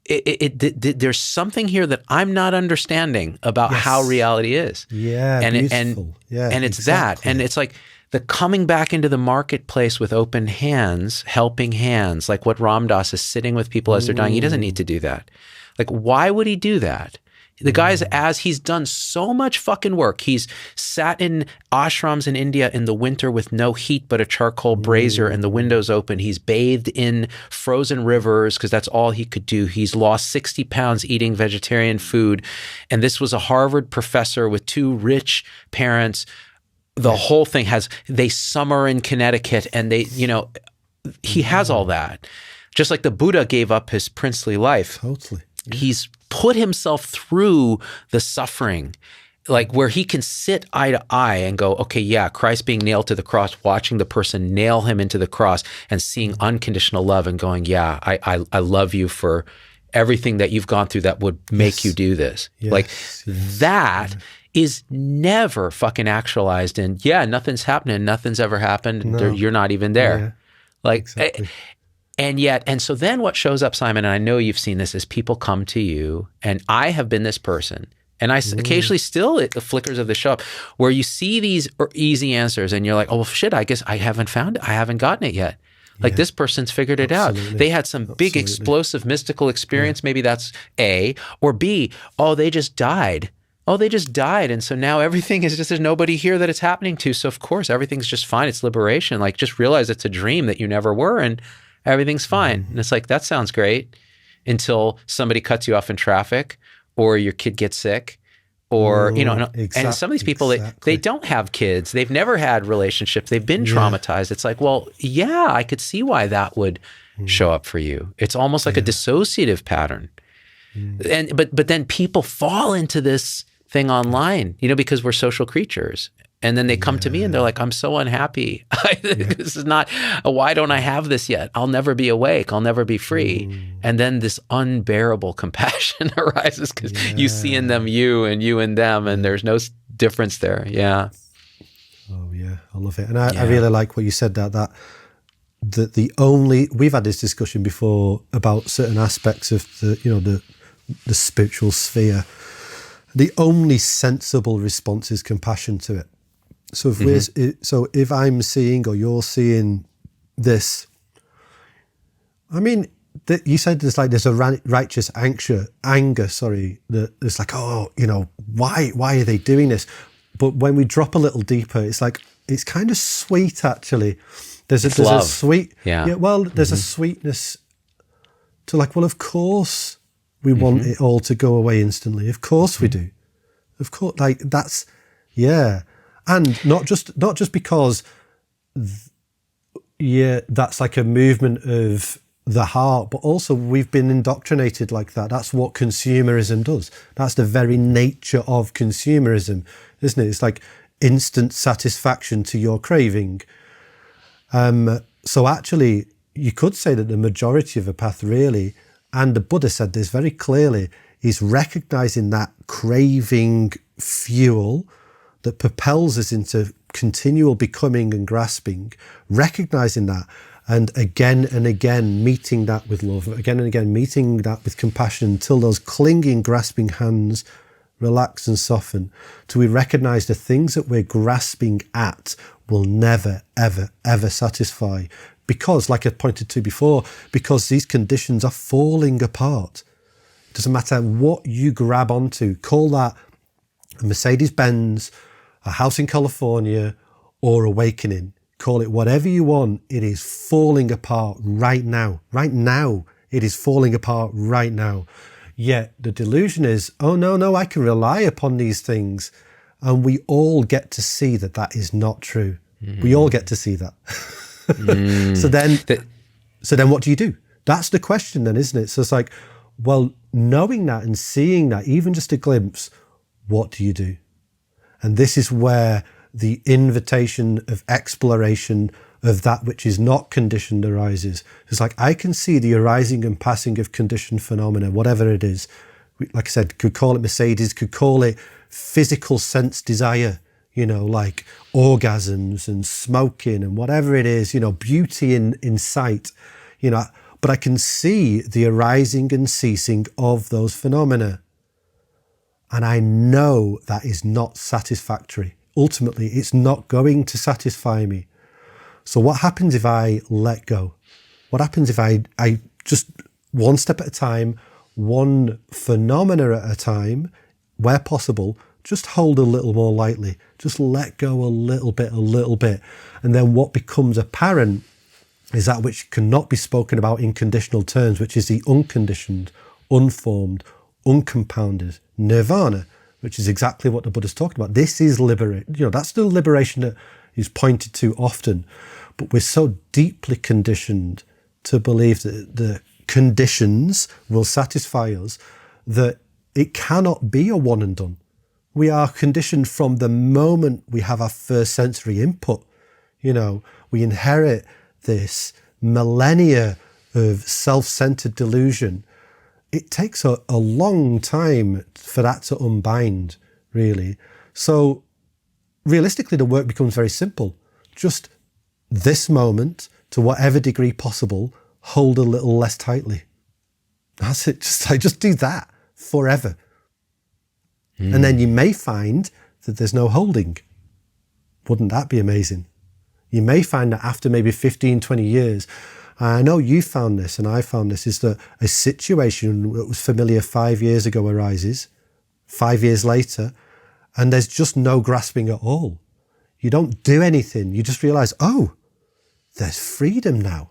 There's something here that I'm not understanding about how reality is. Yeah, and it's that. And it's like the coming back into the marketplace with open hands, helping hands, like what Ram Dass is sitting with people as they're dying. He doesn't need to do that. Like, why would he do that? The guy's, as he's done so much fucking work, he's sat in ashrams in India in the winter with no heat but a charcoal brazier and the windows open. He's bathed in frozen rivers because that's all he could do. He's lost 60 pounds eating vegetarian food. And this was a Harvard professor with 2 rich parents. The whole thing they summer in Connecticut, and he has all that. Just like the Buddha gave up his princely life. Totally. Yeah. He's put himself through the suffering, like where he can sit eye to eye and go, okay, yeah, Christ being nailed to the cross, watching the person nail him into the cross and seeing unconditional love and going, yeah, I love you for everything that you've gone through that would make you do this. Like that is never fucking actualized in, nothing's happening, nothing's ever happened, you're not even there. Yeah, like, exactly. And so then what shows up, Simon, and I know you've seen this, is people come to you, and I have been this person, and I occasionally still, the flickers of the show up, where you see these easy answers, and you're like, oh, well, shit, I guess I haven't found it. I haven't gotten it yet. Like this person's figured it out. They had some big explosive mystical experience. Maybe that's A. Or B, oh, they just died. Oh, they just died. And so now everything is just, there's nobody here that it's happening to. So of course, everything's just fine. It's liberation. Like just realize it's a dream that you never were, and everything's fine. And it's like, that sounds great until somebody cuts you off in traffic, or your kid gets sick, or, and some of these people, they don't have kids. They've never had relationships. They've been traumatized. It's like, well, yeah, I could see why that would show up for you. It's almost like a dissociative pattern. But then people fall into this thing online, because we're social creatures. And then they come to me and they're like, I'm so unhappy. This is not, why don't I have this yet? I'll never be awake. I'll never be free. And then this unbearable compassion arises because you see in them you and you in them, and there's no difference there. Yeah. Oh, yeah. I love it. And I really like what you said, that we've had this discussion before about certain aspects of the spiritual sphere. The only sensible response is compassion to it. So if I'm seeing or you're seeing this, I mean, you said there's a righteous anger. That it's like, why are they doing this? But when we drop a little deeper, it's like, it's kind of sweet actually. There's a sweet, there's a sweetness to like, well, of course we want it all to go away instantly. Of course we do. Of course, like that's, and not just because, that's like a movement of the heart, but also we've been indoctrinated like that. That's what consumerism does. That's the very nature of consumerism, isn't it? It's like instant satisfaction to your craving. So actually, you could say that the majority of a path really, And the Buddha said this very clearly, is recognizing that craving fuel that propels us into continual becoming and grasping, recognizing that, and again meeting that with love, again and again meeting that with compassion until those clinging, grasping hands relax and soften, till we recognize the things that we're grasping at will never, ever, ever satisfy. Because, like I pointed to before, because these conditions are falling apart. It doesn't matter what you grab onto, call that a Mercedes-Benz, a house in California, or awakening. Call it whatever you want. It is falling apart right now. Right now, it is falling apart right now. Yet the delusion is, oh no, I can rely upon these things. And we all get to see that that is not true. We all get to see that. So then what do you do? That's the question then, isn't it? So it's like, well, knowing that and seeing that, even just a glimpse, what do you do? And this is where the invitation of exploration of that which is not conditioned arises. It's like, I can see the arising and passing of conditioned phenomena, whatever it is. Like I said, could call it Mercedes, could call it physical sense desire, like orgasms and smoking and whatever it is, beauty in sight, but I can see the arising and ceasing of those phenomena. And I know that is not satisfactory. Ultimately, it's not going to satisfy me. So what happens if I let go? What happens if I just one step at a time, one phenomena at a time, where possible, just hold a little more lightly, just let go a little bit. And then what becomes apparent is that which cannot be spoken about in conditional terms, which is the unconditioned, unformed, uncompounded nirvana, which is exactly what the Buddha's talking about. This is liberation. That's the liberation that is pointed to often. But we're so deeply conditioned to believe that the conditions will satisfy us that it cannot be a one and done. We are conditioned from the moment we have our first sensory input. We inherit this millennia of self-centered delusion. It takes a long time for that to unbind, really. So realistically, the work becomes very simple. Just this moment, to whatever degree possible, hold a little less tightly. That's it. Just do that forever. And then you may find that there's no holding. Wouldn't that be amazing? You may find that after maybe 15, 20 years, I know you found this and I found this, is that a situation that was familiar 5 years ago arises, 5 years later, and there's just no grasping at all. You don't do anything. You just realize, oh, there's freedom now.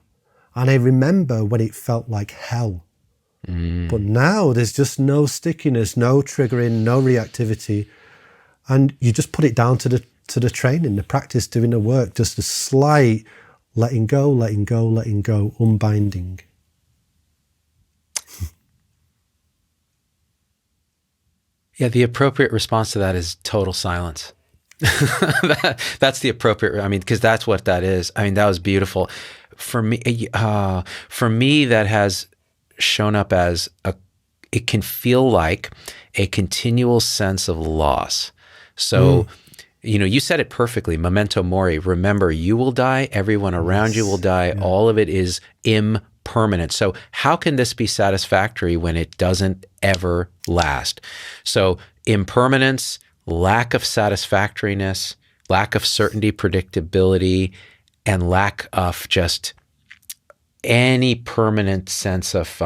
And I remember when it felt like hell. But now there's just no stickiness, no triggering, no reactivity. And you just put it down to the training, the practice, doing the work, just a slight letting go, unbinding. Yeah, the appropriate response to that is total silence. That's the appropriate, because that's what that is. That was beautiful. For me, that has shown up as it can feel like a continual sense of loss. So, you said it perfectly, memento mori. Remember, you will die, everyone around you will die, all of it is impermanent. So how can this be satisfactory when it doesn't ever last? So impermanence, lack of satisfactoriness, lack of certainty, predictability, and lack of just any permanent sense of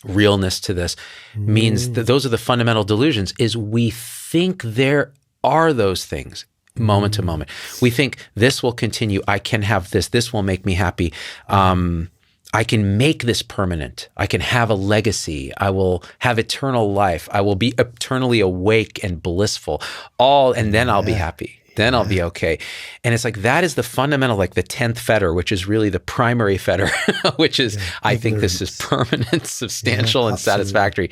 realness to this means that those are the fundamental delusions, is we think there are those things moment to moment. We think this will continue. I can have this will make me happy. I can make this permanent. I can have a legacy. I will have eternal life. I will be eternally awake and blissful. And then I'll be happy. Then I'll be okay. And it's like, that is the fundamental, like the 10th fetter, which is really the primary fetter, which is, I think this is permanent, substantial, and satisfactory.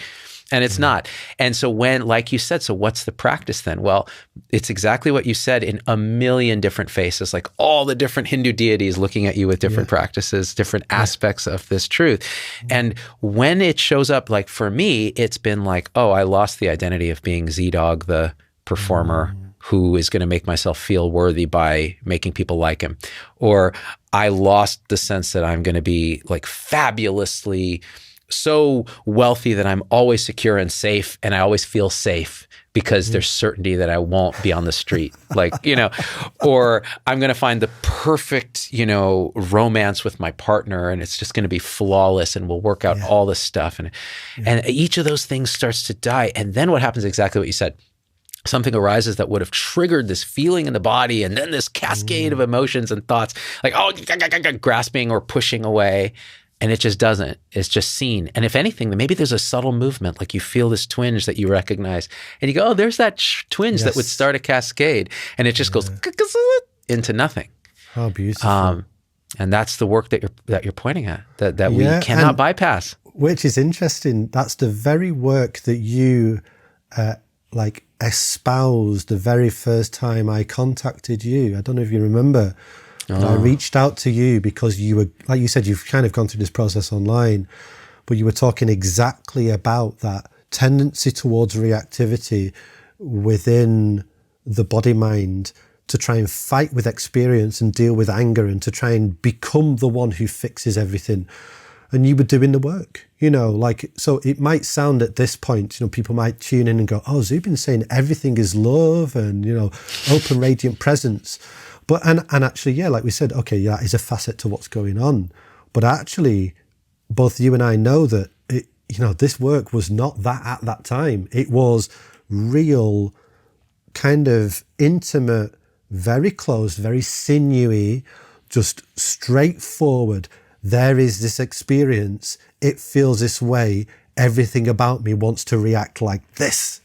And it's not. And so when, like you said, so what's the practice then? Well, it's exactly what you said in a million different faces, like all the different Hindu deities looking at you with different practices, different aspects of this truth. And when it shows up, like for me, it's been like, oh, I lost the identity of being Z-Dogg, the performer who is going to make myself feel worthy by making people like him. Or I lost the sense that I'm going to be like fabulously so wealthy that I'm always secure and safe, and I always feel safe because there's certainty that I won't be on the street, like, or I'm going to find the perfect, romance with my partner, and it's just going to be flawless, and we'll work out all this stuff. And each of those things starts to die. And then what happens, exactly what you said, something arises that would have triggered this feeling in the body, and then this cascade of emotions and thoughts, like, grasping or pushing away. And it just doesn't. It's just seen. And if anything, maybe there's a subtle movement, like you feel this twinge that you recognize, and you go, oh, there's that twinge that would start a cascade, and it just goes into nothing. How beautiful. And that's the work that you're pointing at, that we cannot bypass. Which is interesting. That's the very work that you espoused the very first time I contacted you. I don't know if you remember. And I reached out to you because you were, like you said, you've kind of gone through this process online, but you were talking exactly about that tendency towards reactivity within the body mind to try and fight with experience and deal with anger and to try and become the one who fixes everything. And you were doing the work, so it might sound at this point, people might tune in and go, oh, Zubin's saying everything is love and, open radiant presence. But, and actually, like we said, okay, that is a facet to what's going on. But actually, both you and I know that, this work was not that at that time. It was real, kind of intimate, very close, very sinewy, just straightforward. There is this experience. It feels this way. Everything about me wants to react like this,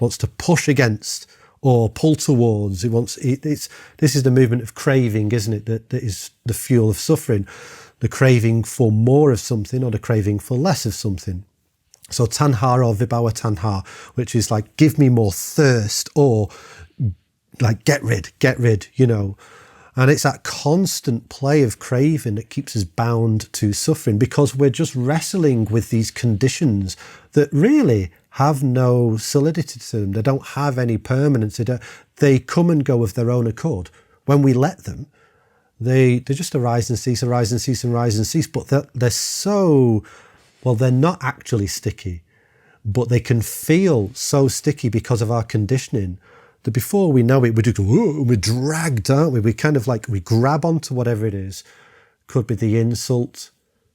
wants to push against or pull towards. This is the movement of craving, isn't it? That is the fuel of suffering. The craving for more of something or the craving for less of something. So tanha or vibhava tanha, which is like, give me more thirst, or like, get rid. And it's that constant play of craving that keeps us bound to suffering, because we're just wrestling with these conditions that really have no solidity to them. They don't have any permanence. They come and go of their own accord. When we let them, they just arise and cease, arise and cease, and rise and cease. But they're so, they're not actually sticky, but they can feel so sticky because of our conditioning that before we know it, we're dragged, aren't we? We kind of we grab onto whatever it is. Could be the insult,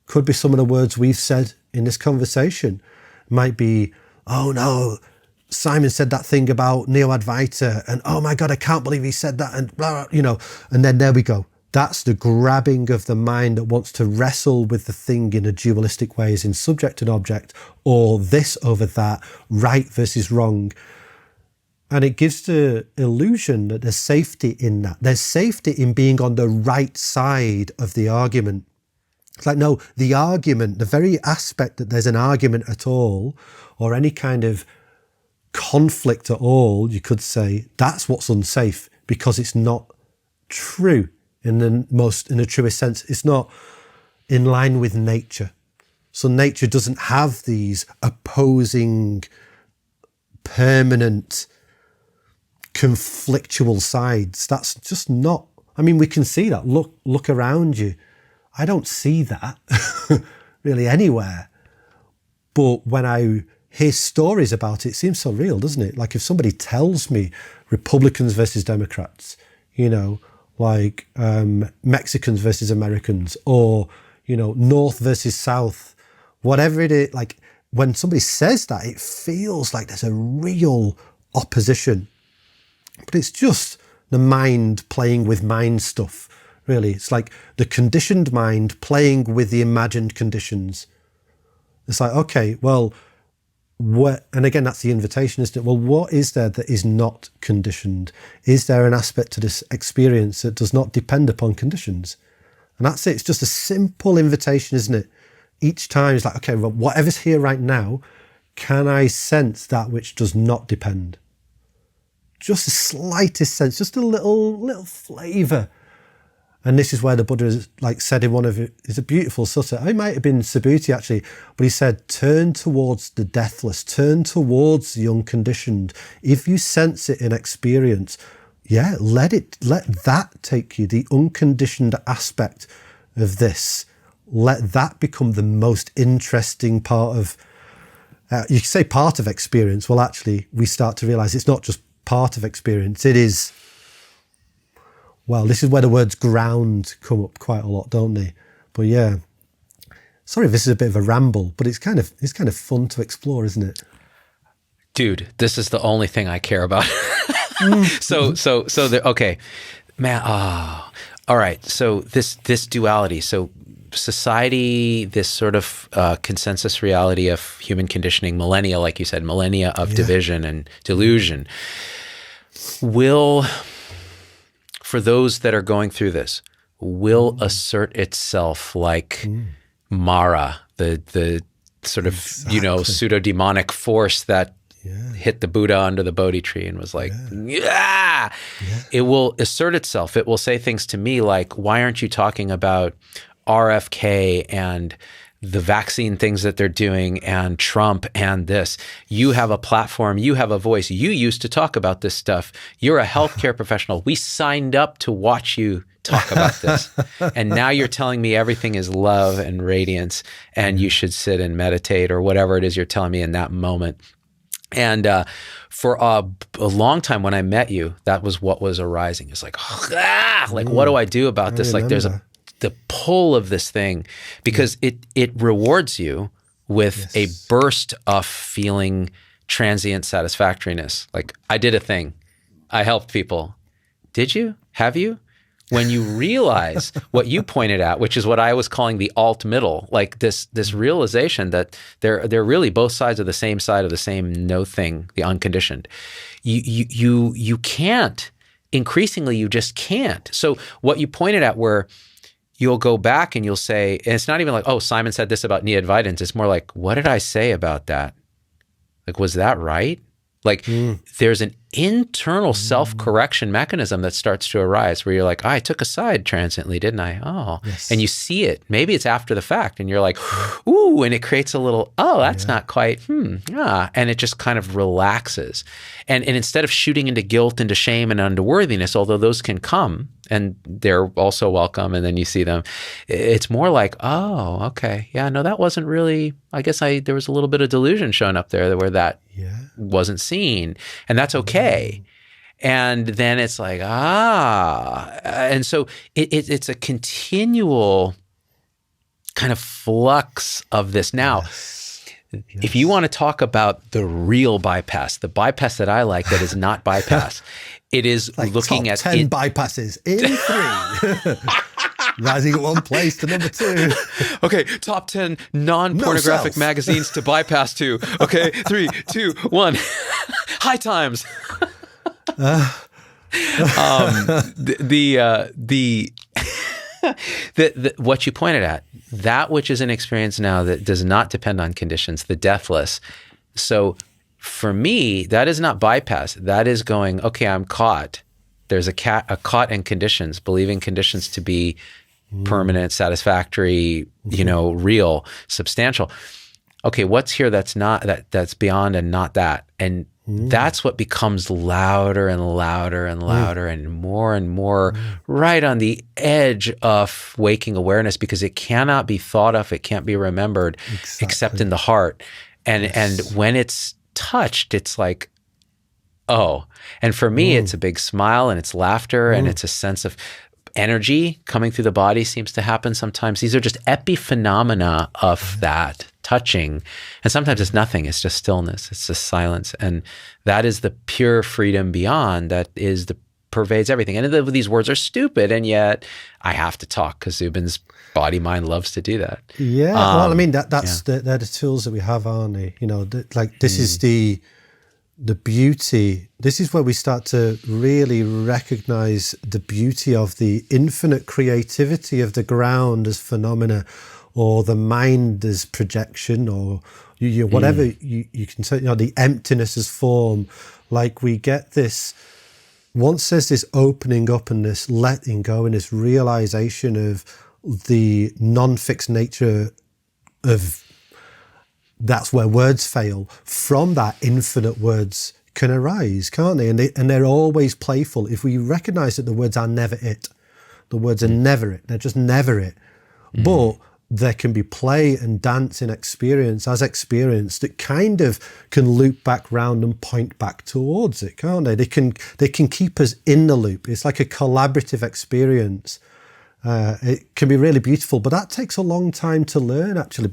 could be some of the words we've said in this conversation. Might be, oh no, Simon said that thing about neo-advaita, and oh my God, I can't believe he said that, and blah, blah, and then there we go. That's the grabbing of the mind that wants to wrestle with the thing in a dualistic way, as in subject and object, or this over that, right versus wrong. And it gives the illusion that there's safety in that. There's safety in being on the right side of the argument. It's like, no, the argument, the very aspect that there's an argument at all, or any kind of conflict at all, you could say, that's what's unsafe, because it's not true in the truest sense. It's not in line with nature. So nature doesn't have these opposing, permanent, conflictual sides. That's just not, we can see that. Look around you. I don't see that really anywhere. But when I hear stories about it, it seems so real, doesn't it? Like if somebody tells me Republicans versus Democrats, Mexicans versus Americans, or, North versus South, whatever it is, like when somebody says that, it feels like there's a real opposition. But it's just the mind playing with mind stuff, really. It's like the conditioned mind playing with the imagined conditions. It's like, okay, well, and again, that's the invitation, isn't it? Well, what is there that is not conditioned? Is there an aspect to this experience that does not depend upon conditions? And that's it. It's just a simple invitation, isn't it? Each time it's like, okay, well, whatever's here right now, can I sense that which does not depend? Just the slightest sense, just a little flavour. And this is where the Buddha is, like, said in one of it's a beautiful sutta. It might have been Subhuti actually, but he said, turn towards the deathless, turn towards the unconditioned. If you sense it in experience, let that take you, the unconditioned aspect of this. Let that become the most interesting part of, you can say part of experience. Well, actually, we start to realize it's not just part of experience. It is, well, this is where the words ground come up quite a lot, don't they? But yeah, sorry if this is a bit of a ramble, but it's kind of fun to explore, isn't it? Dude, this is the only thing I care about. Okay, man. All right. So this duality. So society, this sort of consensus reality of human conditioning, millennia, like you said, millennia of division and delusion, will, for those that are going through this, will assert itself like Mara, the sort of pseudo-demonic force that hit the Buddha under the Bodhi tree and was like, It will assert itself. It will say things to me like, why aren't you talking about RFK and the vaccine things that they're doing and Trump and this? You have a platform, you have a voice, you used to talk about this stuff. You're a healthcare professional. We signed up to watch you talk about this. And now you're telling me everything is love and radiance and you should sit and meditate or whatever it is you're telling me in that moment. And for a long time when I met you, that was what was arising. It's like, what do I do about this? Like there's the pull of this thing because it rewards you with a burst of feeling transient satisfactoriness. Like, I did a thing. I helped people. Did you? Have you? When you realize what you pointed out, which is what I was calling the alt middle, like this realization that they're really both sides of the same side of the same no thing, the unconditioned. You can't. Increasingly, you just can't. So what you pointed at, where you'll go back and you'll say, and it's not even like, oh, Simon said this about neo-advaitans. It's more like, what did I say about that? Like, was that right? Like there's an internal self-correction mechanism that starts to arise where you're like, I took a side transiently, didn't I? Oh, and you see it. Maybe it's after the fact and you're like, ooh, and it creates a little, that's not quite, and it just kind of relaxes. And instead of shooting into guilt, into shame and unworthiness, although those can come and they're also welcome and then you see them, it's more like, oh, okay. Yeah, no, that wasn't really, I guess there was a little bit of delusion showing up there where that wasn't seen, and that's okay. And then it's like, and so it's a continual kind of flux of this. Now, if you want to talk about the real bypass, the bypass that I like that is not bypass, it is like looking at 10 bypasses in 3. Rising at one place to number 2. Okay, top 10 non-pornographic magazines to bypass to. Okay, 3, 2, 1. High times. What you pointed at, that which is an experience now that does not depend on conditions, the deathless. So for me, that is not bypass. That is going, okay, I'm caught. There's a caught in conditions, believing conditions to be permanent, satisfactory, real, substantial. Okay, what's here that's not that's beyond and not that? And that's what becomes louder and louder and louder and more right on the edge of waking awareness, because it cannot be thought of, it can't be remembered except in the heart. And when it's touched, it's like, oh. And for me, it's a big smile and it's laughter and it's a sense of energy coming through the body seems to happen sometimes. These are just epiphenomena of that touching. And sometimes it's nothing. It's just stillness. It's just silence. And that is the pure freedom beyond that pervades everything. And these words are stupid. And yet I have to talk because Zubin's body mind loves to do that. Yeah. Well, I mean, they're the tools that we have, aren't they? This is the beauty. This is where we start to really recognize the beauty of the infinite creativity of the ground as phenomena, or the mind as projection, or you whatever you can say, the emptiness as form. Like we get this, once there's this opening up and this letting go and this realization of the non-fixed nature of, that's where words fail. From that, infinite words can arise, can't they? And they're always playful. If we recognize that the words are never it, the words are never it, they're just never it. But there can be play and dance in experience as experience that kind of can loop back round and point back towards it, can't they? They can keep us in the loop. It's like a collaborative experience. It can be really beautiful, but that takes a long time to learn, actually,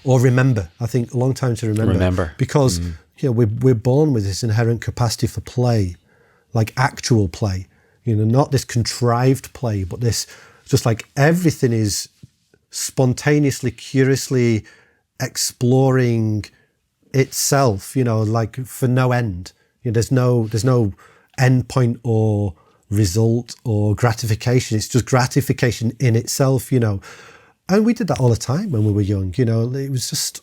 or remember. I think a long time to remember. Because we're born with this inherent capacity for play, like actual play. Not this contrived play, but this, just like everything is spontaneously, curiously exploring itself, like for no end. There's no end point or result or gratification. It's just gratification in itself, And we did that all the time when we were young, It was just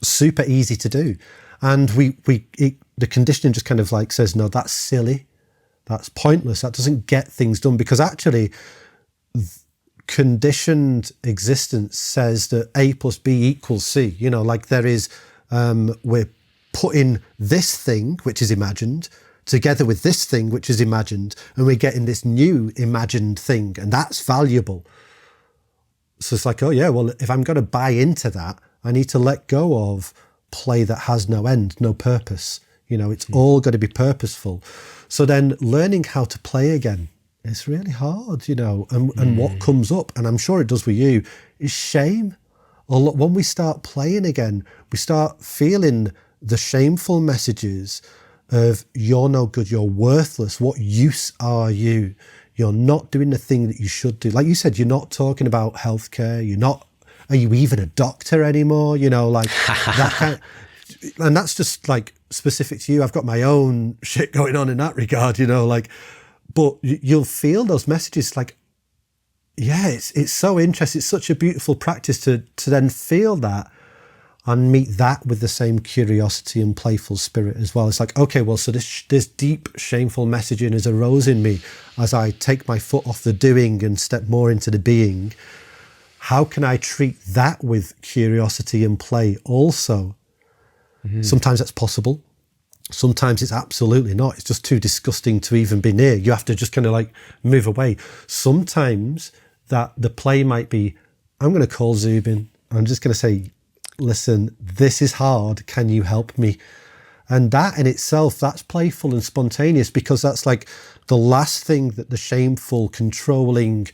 super easy to do. And the conditioning just kind of like says, no, that's silly. That's pointless. That doesn't get things done, because actually conditioned existence says that A plus B equals C. Like there is, we're putting this thing, which is imagined, together with this thing, which is imagined, and we're getting this new imagined thing, and that's valuable. So it's like, oh yeah, well, if I'm going to buy into that, I need to let go of play that has no end, no purpose. It's all got to be purposeful. So then learning how to play again, it's really hard, and what comes up, and I'm sure it does with you, is shame. When we start playing again, we start feeling the shameful messages of you're no good, you're worthless, what use are you? You're not doing the thing that you should do. Like you said, you're not talking about healthcare, are you even a doctor anymore? Like that kind of, and that's just like specific to you. I've got my own shit going on in that regard, but you'll feel those messages like, yeah, it's so interesting. It's such a beautiful practice to then feel that and meet that with the same curiosity and playful spirit as well. It's like, okay, well, so this deep, shameful messaging has arose in me as I take my foot off the doing and step more into the being. How can I treat that with curiosity and play also? Sometimes that's possible. Sometimes it's absolutely not. It's just too disgusting to even be near. You have to just kind of like move away. Sometimes that the play might be, I'm going to call Zubin. I'm just going to say, listen, this is hard. Can you help me? And that in itself, that's playful and spontaneous, because that's like the last thing that the shameful, controlling,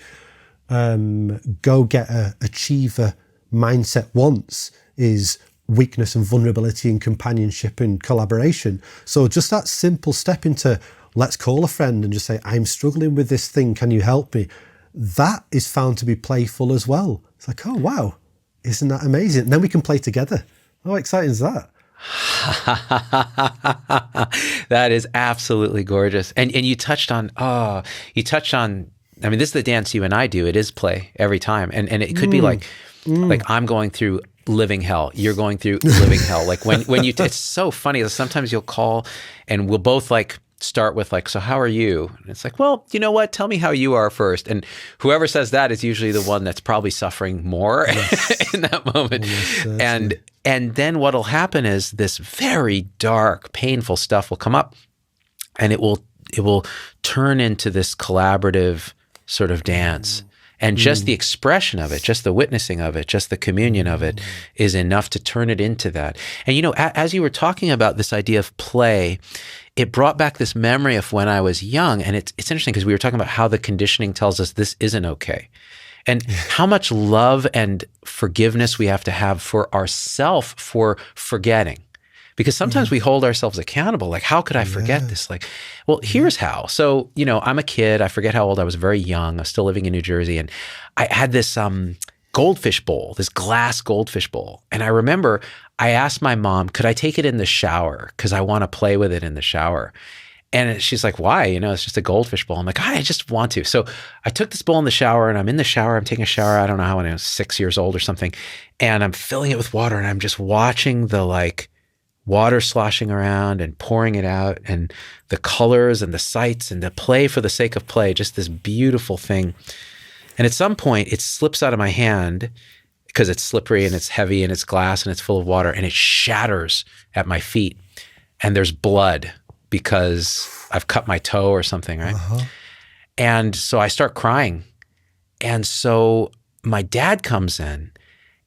go-getter, achiever mindset wants is weakness and vulnerability and companionship and collaboration. So just that simple step into, let's call a friend and just say, I'm struggling with this thing, can you help me? That is found to be playful as well. It's like, oh, wow, isn't that amazing? And then we can play together. How exciting is that? That is absolutely gorgeous. And you touched on, I mean, this is the dance you and I do. It is play every time. And it could be like I'm going through living hell. You're going through living hell. Like when you, it's so funny. Sometimes you'll call and we'll both like start with like, so how are you? And it's like, well, you know what? Tell me how you are first. And whoever says that is usually the one that's probably suffering more in that moment. And then what'll happen is this very dark, painful stuff will come up, and it will turn into this collaborative sort of dance. And just the expression of it, just the witnessing of it, just the communion of it is enough to turn it into that. And, you know, as you were talking about this idea of play, it brought back this memory of when I was young. And it's interesting because we were talking about how the conditioning tells us this isn't okay. And how much love and forgiveness we have to have for ourselves for forgetting. Because sometimes we hold ourselves accountable. Like, how could I forget this? Like, well, here's how. So, you know, I'm a kid. I forget how old I was, very young. I was still living in New Jersey. And I had this goldfish bowl, this glass goldfish bowl. And I remember I asked my mom, could I take it in the shower? Because I want to play with it in the shower. And she's like, why? It's just a goldfish bowl. I'm like, I just want to. So I took this bowl in the shower, and I'm in the shower. I'm taking a shower. I don't know how, when I was 6 years old or something. And I'm filling it with water, and I'm just watching the like water sloshing around and pouring it out, and the colors and the sights and the play for the sake of play, just this beautiful thing. And at some point it slips out of my hand because it's slippery and it's heavy and it's glass and it's full of water, and it shatters at my feet. And there's blood because I've cut my toe or something, right? And so I start crying. And so my dad comes in,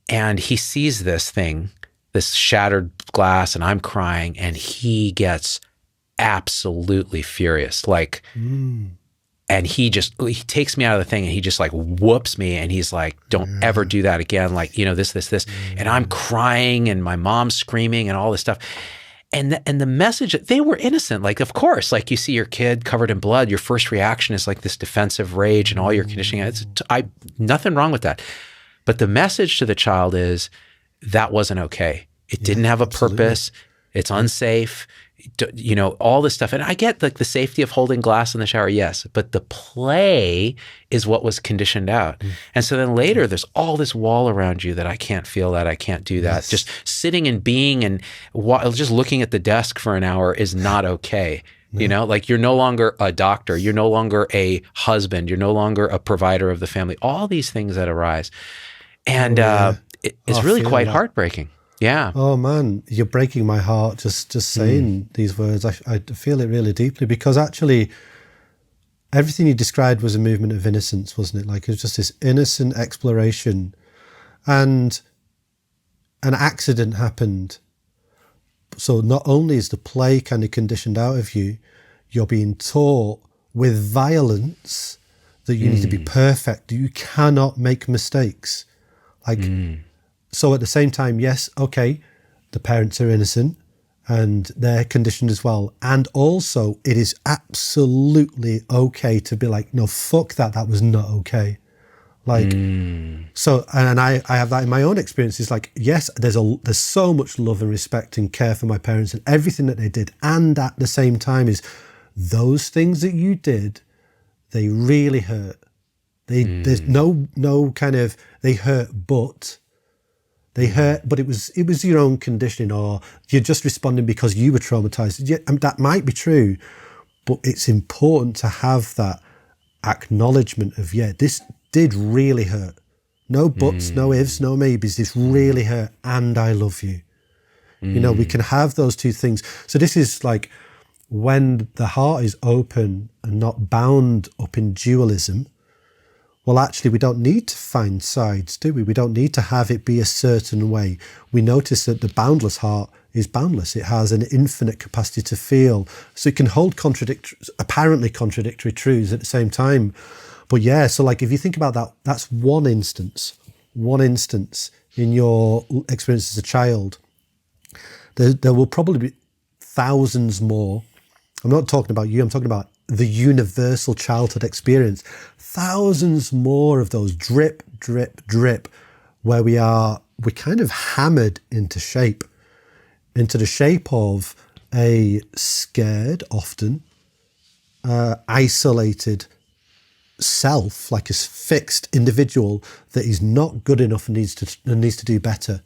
and he sees this thing, this shattered glass, and I'm crying, and he gets absolutely furious. Like, and he takes me out of the thing, and he just like whoops me, and he's like, don't ever do that again. Like, this. And I'm crying, and my mom's screaming and all this stuff. And the message, they were innocent. Like, of course, like you see your kid covered in blood, your first reaction is like this defensive rage and all your conditioning. Nothing wrong with that. But the message to the child is that wasn't okay. It didn't have a purpose. It's unsafe. All this stuff. And I get like the safety of holding glass in the shower, yes, but the play is what was conditioned out. And so then later there's all this wall around you that I can't feel that, I can't do that. Just sitting and being and just looking at the desk for an hour is not okay. Like you're no longer a doctor, you're no longer a husband, you're no longer a provider of the family, all these things that arise. And it's really quite heartbreaking. Yeah. Oh man, you're breaking my heart just saying these words. I feel it really deeply, because actually everything you described was a movement of innocence, wasn't it? Like it was just this innocent exploration, and an accident happened. So not only is the play kind of conditioned out of you, you're being taught with violence that you need to be perfect, that you cannot make mistakes. Like, so at the same time, yes, okay, the parents are innocent and they're conditioned as well. And also it is absolutely okay to be like, no, fuck that. That was not okay. Like, so, and I have that in my own experiences. Like, yes, there's so much love and respect and care for my parents and everything that they did. And at the same time is those things that you did, they really hurt. There's no kind of, they hurt, but it was your own conditioning, or you're just responding because you were traumatized. Yeah, that might be true, but it's important to have that acknowledgement of, this did really hurt. No buts, no ifs, no maybes. This really hurt, and I love you. We can have those two things. So this is like when the heart is open and not bound up in dualism. Well, actually, we don't need to find sides, do we? We don't need to have it be a certain way. We notice that the boundless heart is boundless. It has an infinite capacity to feel. So it can hold apparently contradictory truths at the same time. But yeah, so like if you think about that, that's one instance in your experience as a child. There will probably be thousands more. I'm not talking about you, I'm talking about the universal childhood experience. Thousands more of those drip, drip, drip, where we're kind of hammered into the shape of a scared, often isolated self, like a fixed individual that is not good enough and needs to do better.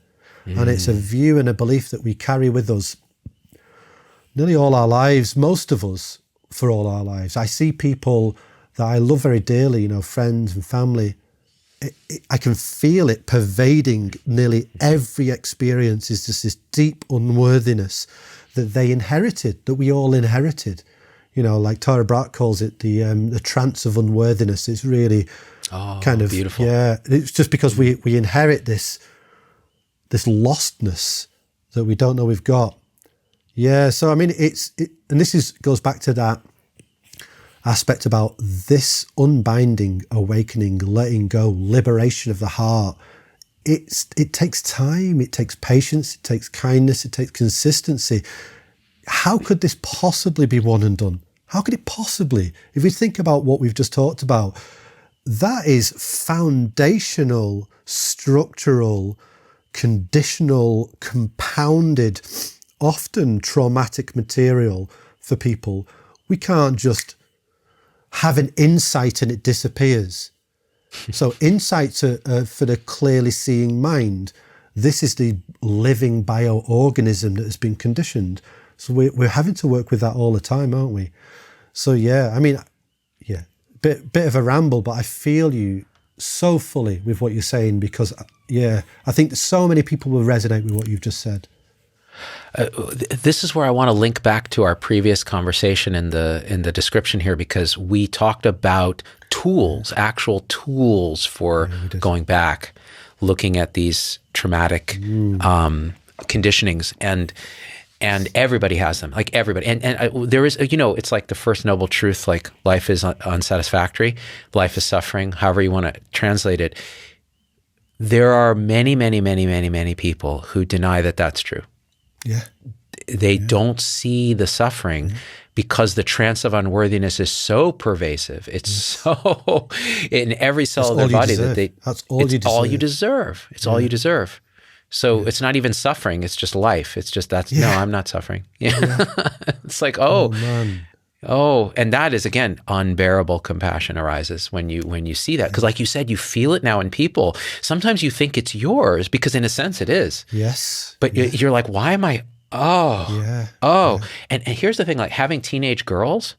And it's a view and a belief that we carry with us nearly all our lives, most of us, for all our lives. I see people that I love very dearly, friends and family. I can feel it pervading nearly every experience. Is just this deep unworthiness that they inherited, that we all inherited. Like Tara Brach calls it the trance of unworthiness. It's really kind of beautiful. Yeah, it's just because we inherit this lostness that we don't know we've got. Yeah, so I mean, and this goes back to that aspect about this unbinding, awakening, letting go, liberation of the heart. It takes time, it takes patience, it takes kindness, it takes consistency. How could this possibly be one and done? How could it possibly? If we think about what we've just talked about, that is foundational, structural, conditional, compounded, often traumatic material for people, We can't just have an insight and it disappears. So insights are for the clearly seeing mind. This is the living bioorganism that has been conditioned. So we're having to work with that all the time, aren't we? So yeah, I mean, yeah, bit of a ramble, but I feel you so fully with what you're saying, because yeah, I think that so many people will resonate with what you've just said. This is where I want to link back to our previous conversation in the description here, because we talked about tools, actual tools for going back, looking at these traumatic conditionings, and everybody has them, like everybody. And there is, you know, it's like the first noble truth, like life is unsatisfactory, life is suffering, however you want to translate it. There are many, many, many, many, many people who deny that that's true. Yeah. They don't see the suffering because the trance of unworthiness is so pervasive. It's so in every cell of their body that that's all you deserve. It's all you deserve. So it's not even suffering. It's just life. It's just no, I'm not suffering. Yeah. It's like, man. And that is, again, unbearable compassion arises when you see that. Because like you said, you feel it now in people. Sometimes you think it's yours because in a sense it is. Yes. But you're like, why am I, And here's the thing, like having teenage girls,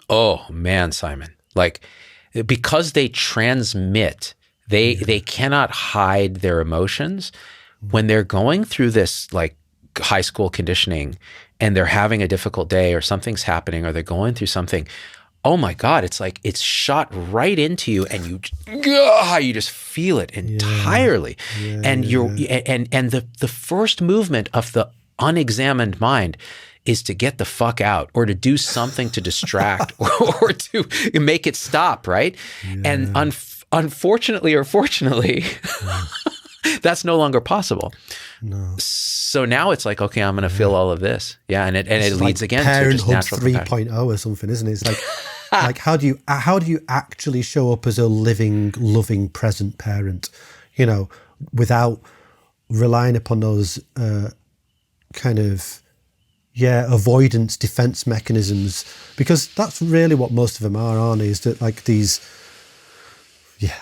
oh man, Simon, like because they transmit, they cannot hide their emotions. When they're going through this like high school conditioning and they're having a difficult day or something's happening or they're going through something, oh my God, it's like it's shot right into you and you just feel it entirely. And and the first movement of the unexamined mind is to get the fuck out or to do something to distract or to make it stop, right? And unfortunately or fortunately, that's no longer possible. No. So now it's like, okay, I'm going to feel all of this. Yeah. And it leads like again to just natural 3.0 or something, isn't it? It's like, like how do you actually show up as a living, loving, present parent, you know, without relying upon those kind of, avoidance defense mechanisms, because that's really what most of them are, aren't they? Is that like these,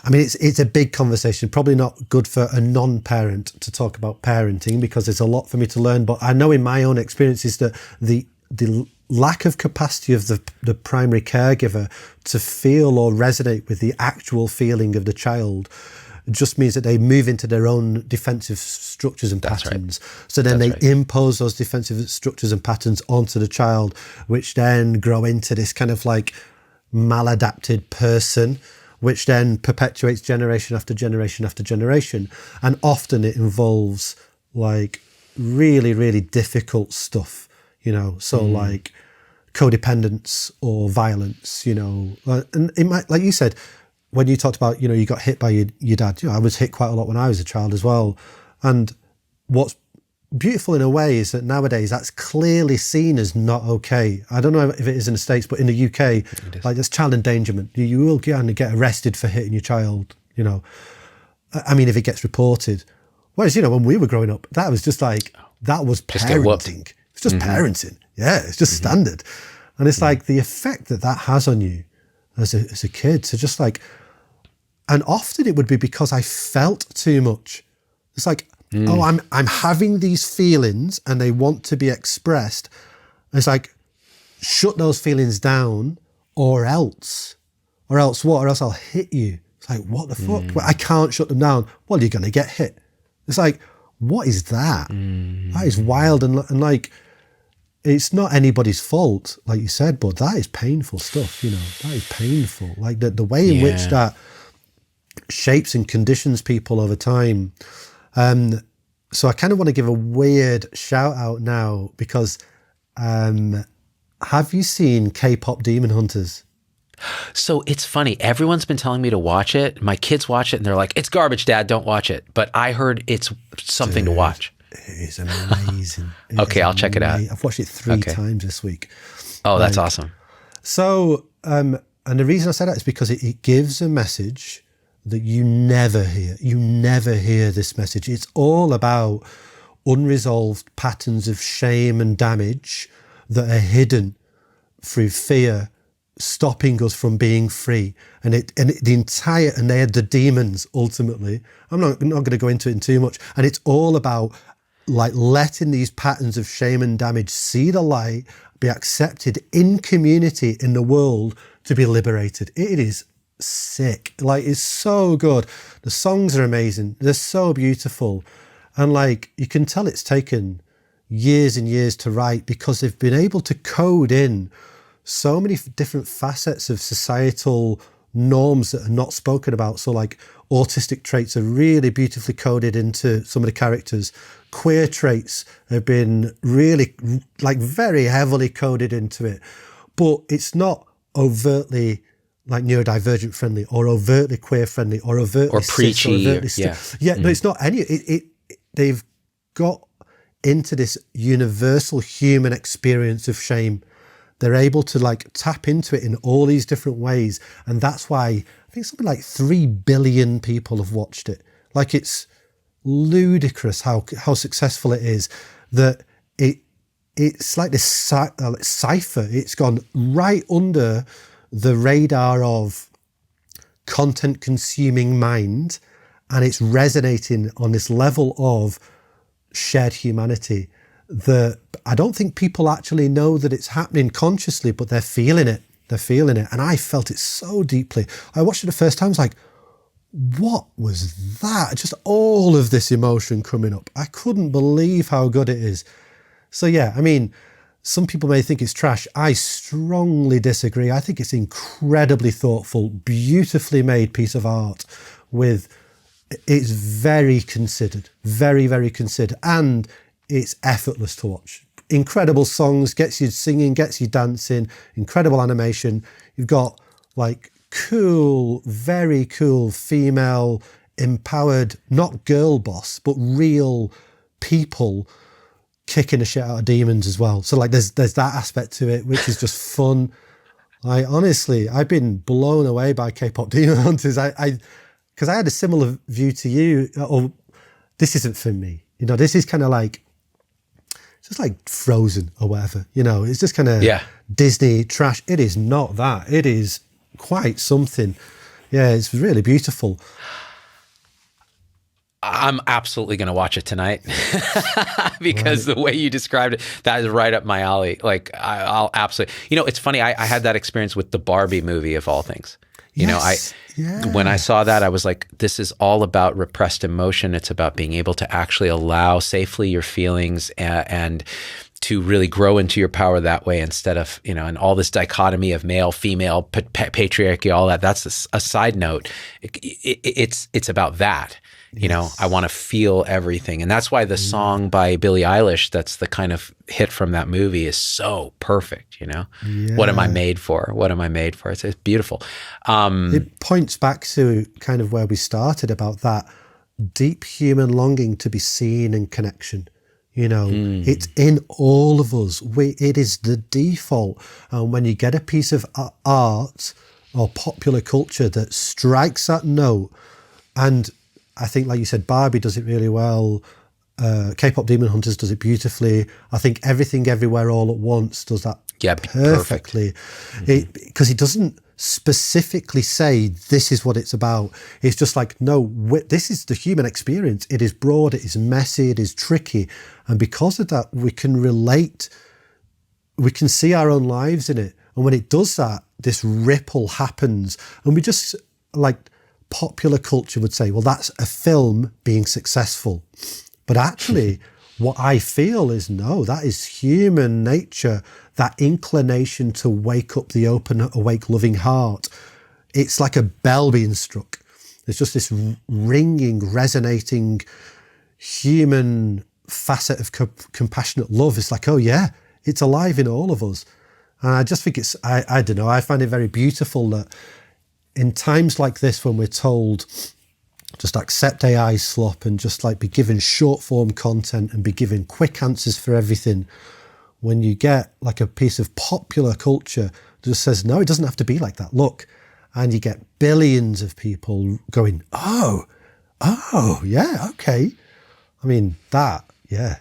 I mean, it's a big conversation, probably not good for a non-parent to talk about parenting because there's a lot for me to learn. But I know in my own experiences that the lack of capacity of the primary caregiver to feel or resonate with the actual feeling of the child just means that they move into their own defensive structures and patterns. Right. So then they impose those defensive structures and patterns onto the child, which then grow into this kind of like maladapted person, which then perpetuates generation after generation after generation. And often it involves like really, really difficult stuff, you know, so like codependence or violence, you know. And it might, like you said, when you talked about, you know, you got hit by your dad, you know, I was hit quite a lot when I was a child as well. And what's beautiful in a way is that nowadays that's clearly seen as not okay. I don't know if it is in the States, but in the UK, like there's child endangerment. You will get arrested for hitting your child, you know. I mean, if it gets reported. Whereas, you know, when we were growing up, that was just like, that was parenting. It's just parenting. Yeah, it's just standard. And it's like the effect that has on you as a kid. So just like, and often it would be because I felt too much. It's like, I'm having these feelings and they want to be expressed. And it's like, shut those feelings down or else what? Or else I'll hit you. It's like, what the fuck? Well, I can't shut them down. Well, you're going to get hit. It's like, what is that? That is wild. And like, it's not anybody's fault, like you said, but that is painful stuff, you know. That is painful. Like the way in which that shapes and conditions people over time. So I kind of want to give a weird shout out now because have you seen K-pop Demon Hunters? So it's funny. Everyone's been telling me to watch it. My kids watch it and they're like, it's garbage, Dad, don't watch it. But I heard it's something to watch. It is amazing. Okay, I'll check it out. I've watched it 3 times this week. Oh, that's awesome. So, and the reason I say that is because it gives a message that you never hear. You never hear this message. It's all about unresolved patterns of shame and damage that are hidden through fear, stopping us from being free. And they had the demons ultimately. I'm not going to go into it in too much. And it's all about like letting these patterns of shame and damage see the light, be accepted in community, in the world, to be liberated. It is sick. Like, it's so good. The songs are amazing. They're so beautiful. And like, you can tell it's taken years and years to write, because they've been able to code in so many different facets of societal norms that are not spoken about. So like, autistic traits are really beautifully coded into some of the characters. Queer traits have been really, like, very heavily coded into it. But it's not overtly like neurodivergent friendly, or overtly queer friendly, or overtly or preachy. Or overtly no, it's not any. They've got into this universal human experience of shame. They're able to like tap into it in all these different ways. And that's why I think something like 3 billion people have watched it. Like, it's ludicrous how successful it is, that it's like this cipher. It's gone right under the radar of content consuming mind, and it's resonating on this level of shared humanity that I don't think people actually know that it's happening consciously, but they're feeling it. They're feeling it. And I felt it so deeply. I watched it the first time. I was like, what was that? Just all of this emotion coming up. I couldn't believe how good it is. So yeah, I mean, some people may think it's trash. I strongly disagree. I think it's incredibly thoughtful, beautifully made piece of art it's very considered, very, very considered. And it's effortless to watch. Incredible songs, gets you singing, gets you dancing, incredible animation. You've got like cool, very cool female empowered, not girl boss, but real people kicking the shit out of demons as well. So like there's that aspect to it, which is just fun. Honestly, I've been blown away by K-pop Demon Hunters. Because I had a similar view to you, or this isn't for me. You know, this is kind of like, just like Frozen or whatever, you know, it's just kind of Disney trash. It is not that. It is quite something. Yeah, it's really beautiful. I'm absolutely going to watch it tonight because the way you described it, that is right up my alley. Like, I'll absolutely, you know, it's funny. I had that experience with the Barbie movie, of all things. You know, when I saw that, I was like, this is all about repressed emotion. It's about being able to actually allow safely your feelings and to really grow into your power that way, instead of, you know, and all this dichotomy of male, female, patriarchy, all that. That's a side note. It's about that. You know, I want to feel everything. And that's why the song by Billie Eilish, that's the kind of hit from that movie, is so perfect, you know? Yeah. What am I made for? What am I made for? It's beautiful. It points back to kind of where we started, about that deep human longing to be seen and connection. You know, it's in all of us. It is the default. And when you get a piece of art or popular culture that strikes that note, and I think, like you said, Barbie does it really well. K-pop Demon Hunters does it beautifully. I think Everything Everywhere All at Once does that perfectly. Because it doesn't specifically say this is what it's about. It's just like, no, this is the human experience. It is broad, it is messy, it is tricky. And because of that, we can relate, we can see our own lives in it. And when it does that, this ripple happens. And we just, like, popular culture would say, well, that's a film being successful. But actually, what I feel is, no, that is human nature, that inclination to wake up the open, awake, loving heart. It's like a bell being struck. There's just this ringing, resonating human facet of compassionate love. It's like, oh yeah, it's alive in all of us. And I just think it's, I don't know, I find it very beautiful that in times like this, when we're told just accept AI slop and just like be given short form content and be given quick answers for everything, when you get like a piece of popular culture that just says, no, it doesn't have to be like that. Look, and you get billions of people going, oh, yeah, okay. I mean, that, yeah.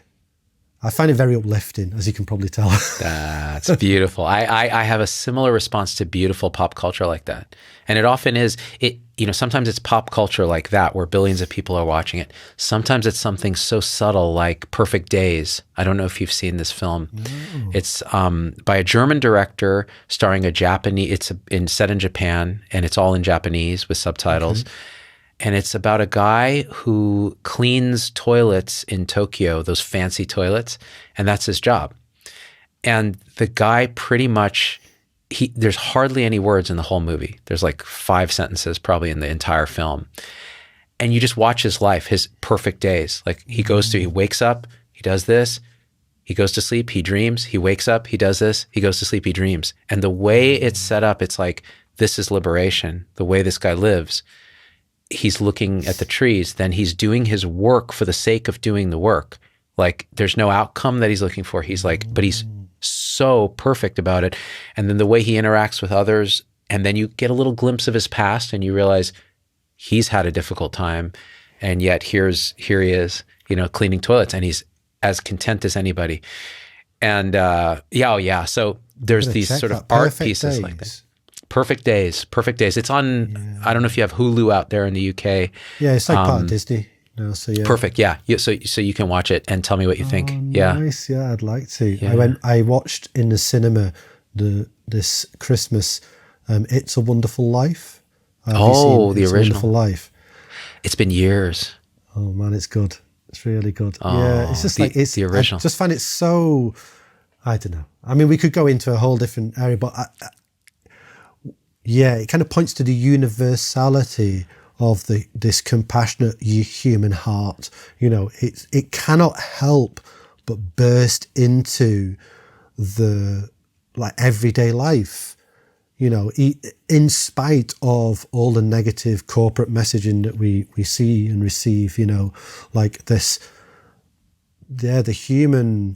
I find it very uplifting, as you can probably tell. That's beautiful. I have a similar response to beautiful pop culture like that. And it often is, sometimes it's pop culture like that where billions of people are watching it. Sometimes it's something so subtle like Perfect Days. I don't know if you've seen this film. No. It's by a German director starring a Japanese, set in Japan, and it's all in Japanese with subtitles. Okay. And it's about a guy who cleans toilets in Tokyo, those fancy toilets, and that's his job. And the guy pretty much, there's hardly any words in the whole movie. There's like 5 sentences probably in the entire film. And you just watch his life, his perfect days. Like he wakes up, he does this, he goes to sleep, he dreams, he wakes up, he does this, he goes to sleep, he dreams. And the way it's set up, it's like, this is liberation, the way this guy lives. He's looking at the trees, then he's doing his work for the sake of doing the work. Like there's no outcome that he's looking for. He's like, but he's so perfect about it. And then the way he interacts with others, and then you get a little glimpse of his past and you realize he's had a difficult time. And yet here he is, cleaning toilets, and he's as content as anybody. And so there's these sort of art pieces like that. Perfect Days. It's on, I don't know if you have Hulu out there in the UK. Yeah, it's like part of Disney. No, so yeah. Perfect, yeah. So you can watch it and tell me what you think. Yeah. Nice, yeah, I'd like to. Yeah. I watched in the cinema this Christmas, It's a Wonderful Life. The original. It's a Wonderful Life. It's been years. Oh man, it's good. It's really good. Yeah, it's just it's the original. I just find it so, I don't know. I mean, we could go into a whole different area, but it kind of points to the universality of this compassionate human heart. It cannot help but burst into the everyday life. In spite of all the negative corporate messaging that we see and receive. The human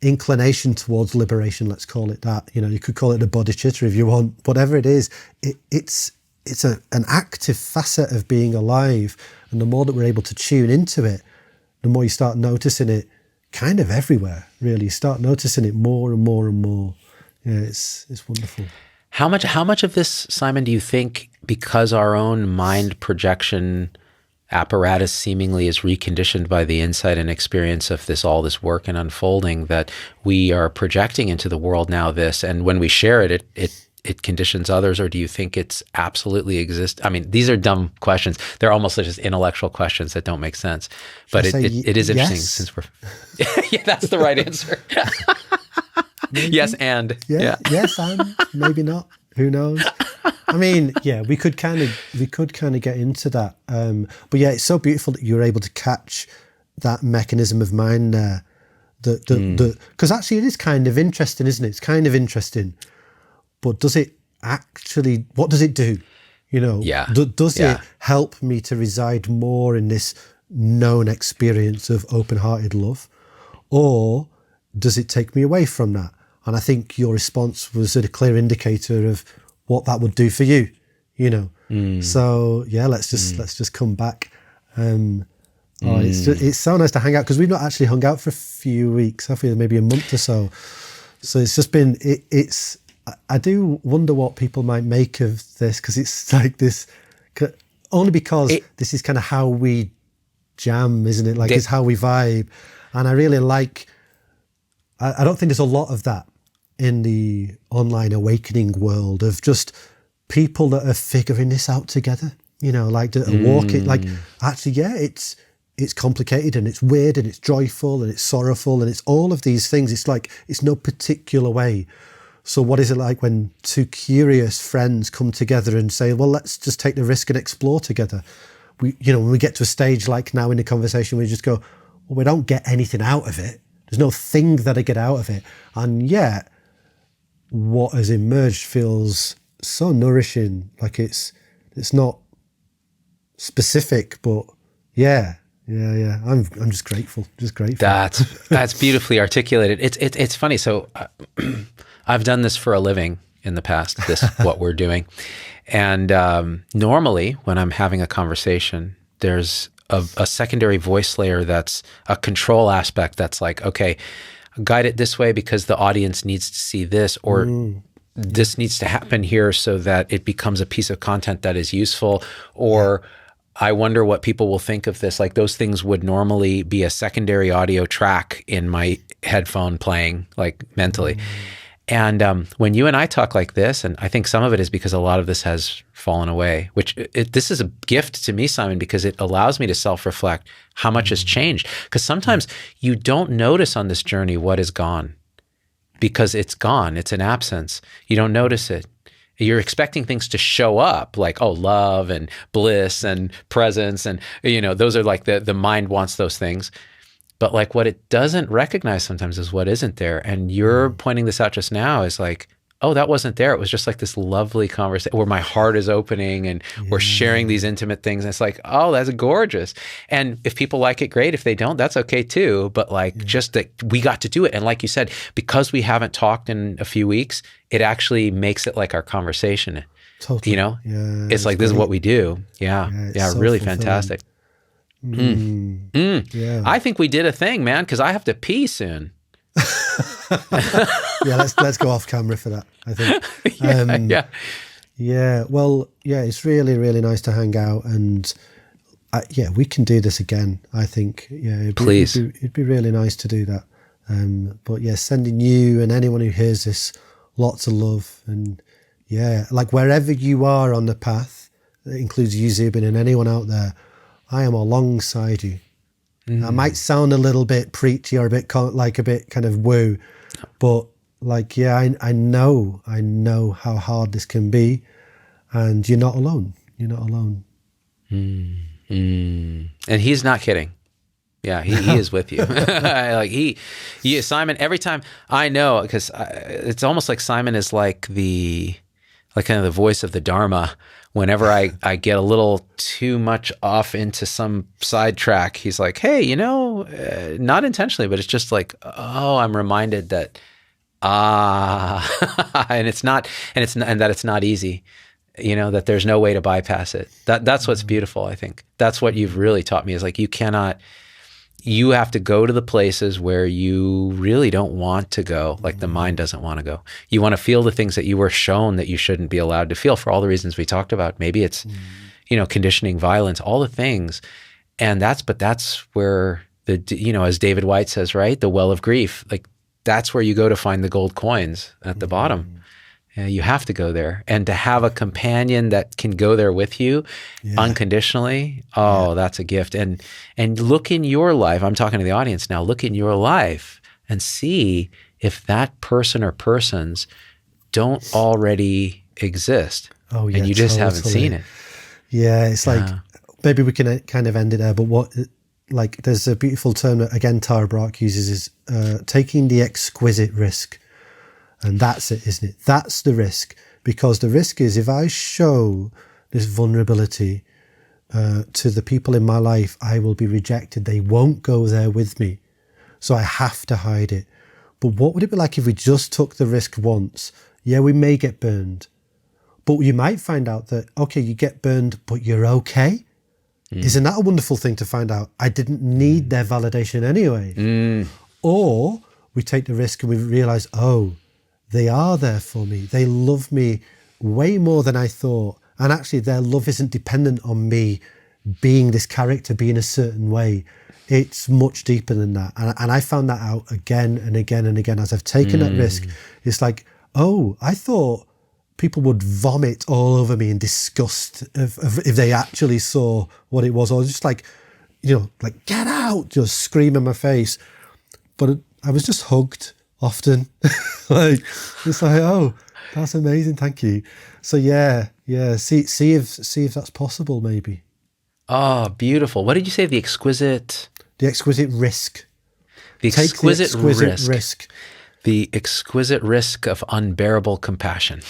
inclination towards liberation, let's call it that. You could call it the bodhicitta if you want. Whatever it is, it's an active facet of being alive, and the more that we're able to tune into it, the more you start noticing it kind of everywhere. Really, you start noticing it more and more and more. Yeah, it's wonderful. How much of this, Simon, do you think, because our own mind projection apparatus seemingly is reconditioned by the insight and experience of all this work and unfolding, that we are projecting into the world now and when we share it conditions others? Or do you think it's absolutely exist? I mean, these are dumb questions. They're almost just intellectual questions that don't make sense. But it is interesting since we're... Yeah, that's the right answer. Yes, and. Yeah. Yes, and maybe not. Who knows? I mean, yeah, we could kind of get into that. But yeah, it's so beautiful that you were able to catch that mechanism of mind there. Because actually it is kind of interesting, isn't it? It's kind of interesting. But does it actually, what does it do? Does it help me to reside more in this known experience of open-hearted love? Or does it take me away from that? And I think your response was a clear indicator of what that would do for you, So yeah, let's just come back. It's so nice to hang out, because we've not actually hung out for a few weeks, have we? Maybe a month or so. So it's just been, I do wonder what people might make of this, because it's like this, only because this is kind of how we jam, isn't it? It's how we vibe. And I really I don't think there's a lot of that in the online awakening world, of just people that are figuring this out together, that are walking, actually, yeah, it's complicated and it's weird and it's joyful and it's sorrowful and it's all of these things. It's it's no particular way. So what is it like when two curious friends come together and say, well, let's just take the risk and explore together? When we get to a stage like now in the conversation, we just go, well, we don't get anything out of it. There's no thing that I get out of it. And yet, what has emerged feels so nourishing. It's not specific, but yeah. I'm just grateful. That's beautifully articulated. It's funny. So I've done this for a living in the past, what we're doing. And normally when I'm having a conversation, there's a secondary voice layer that's a control aspect that's like, okay, guide it this way because the audience needs to see this, or this needs to happen here so that it becomes a piece of content that is useful, or I wonder what people will think of this. Like those things would normally be a secondary audio track in my headphone playing, like mentally. And when you and I talk like this, and I think some of it is because a lot of this has fallen away, which this is a gift to me, Simon, because it allows me to self-reflect how much has changed. Because sometimes you don't notice on this journey what is gone because it's gone. It's an absence. You don't notice it. You're expecting things to show up like, oh, love and bliss and presence. And, those are like the mind wants those things. But like what it doesn't recognize sometimes is what isn't there. And you're pointing this out just now is like, oh, that wasn't there. It was just like this lovely conversation where my heart is opening and we're sharing these intimate things. And it's like, oh, that's gorgeous. And if people like it, great. If they don't, that's okay too. But like just that we got to do it. And like you said, because we haven't talked in a few weeks, it actually makes it like our conversation. Totally. It's like, this is what we do. Yeah. So really fantastic. Yeah. I think we did a thing, man, because I have to pee soon. Let's go off camera for that, I think. Well, it's really, really nice to hang out, and we can do this again, I think. Please. It'd be really nice to do that. But sending you and anyone who hears this lots of love, and like wherever you are on the path, it includes you, Zubin, and anyone out there, I am alongside you. I might sound a little bit preachy or a bit kind of woo, but like, I know how hard this can be, and you're not alone. You're not alone. And he's not kidding. Yeah, he is with you. Like Simon, every time I know, because it's almost like Simon is like kind of the voice of the dharma. Whenever I get a little too much off into some sidetrack, he's like, hey, not intentionally, but it's just like, oh, I'm reminded that, and that it's not easy, that there's no way to bypass it. That's what's beautiful, I think. That's what you've really taught me is like, you have to go to the places where you really don't want to go, like the mind doesn't want to go. You want to feel the things that you were shown that you shouldn't be allowed to feel for all the reasons we talked about. Maybe it's, conditioning, violence, all the things. And that's where as David White says, right? The well of grief, like that's where you go to find the gold coins at the bottom. You have to go there, and to have a companion that can go there with you unconditionally. Oh, that's a gift. And look in your life. I'm talking to the audience now. Look in your life and see if that person or persons don't already exist. Oh, yeah, and you just haven't seen it. Yeah, it's like maybe we can kind of end it there. But there's a beautiful term that again Tara Brach uses is taking the exquisite risk. And that's it, isn't it? That's the risk. Because the risk is if I show this vulnerability to the people in my life, I will be rejected. They won't go there with me. So I have to hide it. But what would it be like if we just took the risk once? Yeah, we may get burned. But you might find out that, okay, you get burned, but you're okay. Isn't that a wonderful thing to find out? I didn't need their validation anyway. Or we take the risk and we realize, oh, they are there for me. They love me way more than I thought. And actually their love isn't dependent on me being this character, being a certain way. It's much deeper than that. And I found that out again and again and again as I've taken that risk. It's like, oh, I thought people would vomit all over me in disgust if they actually saw what it was. Or just like, like, get out, just scream in my face. But I was just hugged often. It's like, oh, that's amazing, thank you. So see if that's possible, maybe. Oh, beautiful. What did you say? The exquisite risk. The exquisite risk. The exquisite risk of unbearable compassion.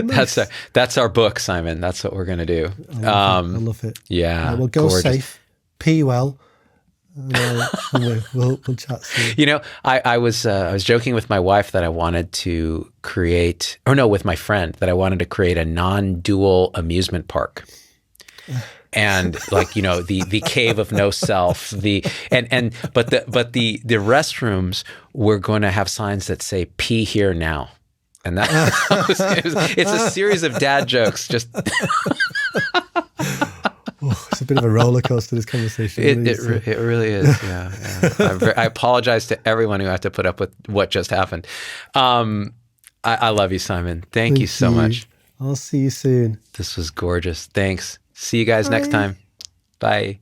Nice. That's our book, Simon. That's what we're going to do. I love it. Yeah. We'll go gorgeous. Safe, pee well. We'll chat soon. I was joking with my wife that I wanted to create, with my friend that I wanted to create a non-dual amusement park. and like, you know, the cave of no self, but the restrooms, we're going to have signs that say "pee here now," and it's a series of dad jokes. Just it's a bit of a roller coaster, this conversation. It really is. Yeah. I apologize to everyone who had to put up with what just happened. I love you, Simon. Thank you so much. I'll see you soon. This was gorgeous. Thanks. See you guys next time. Bye.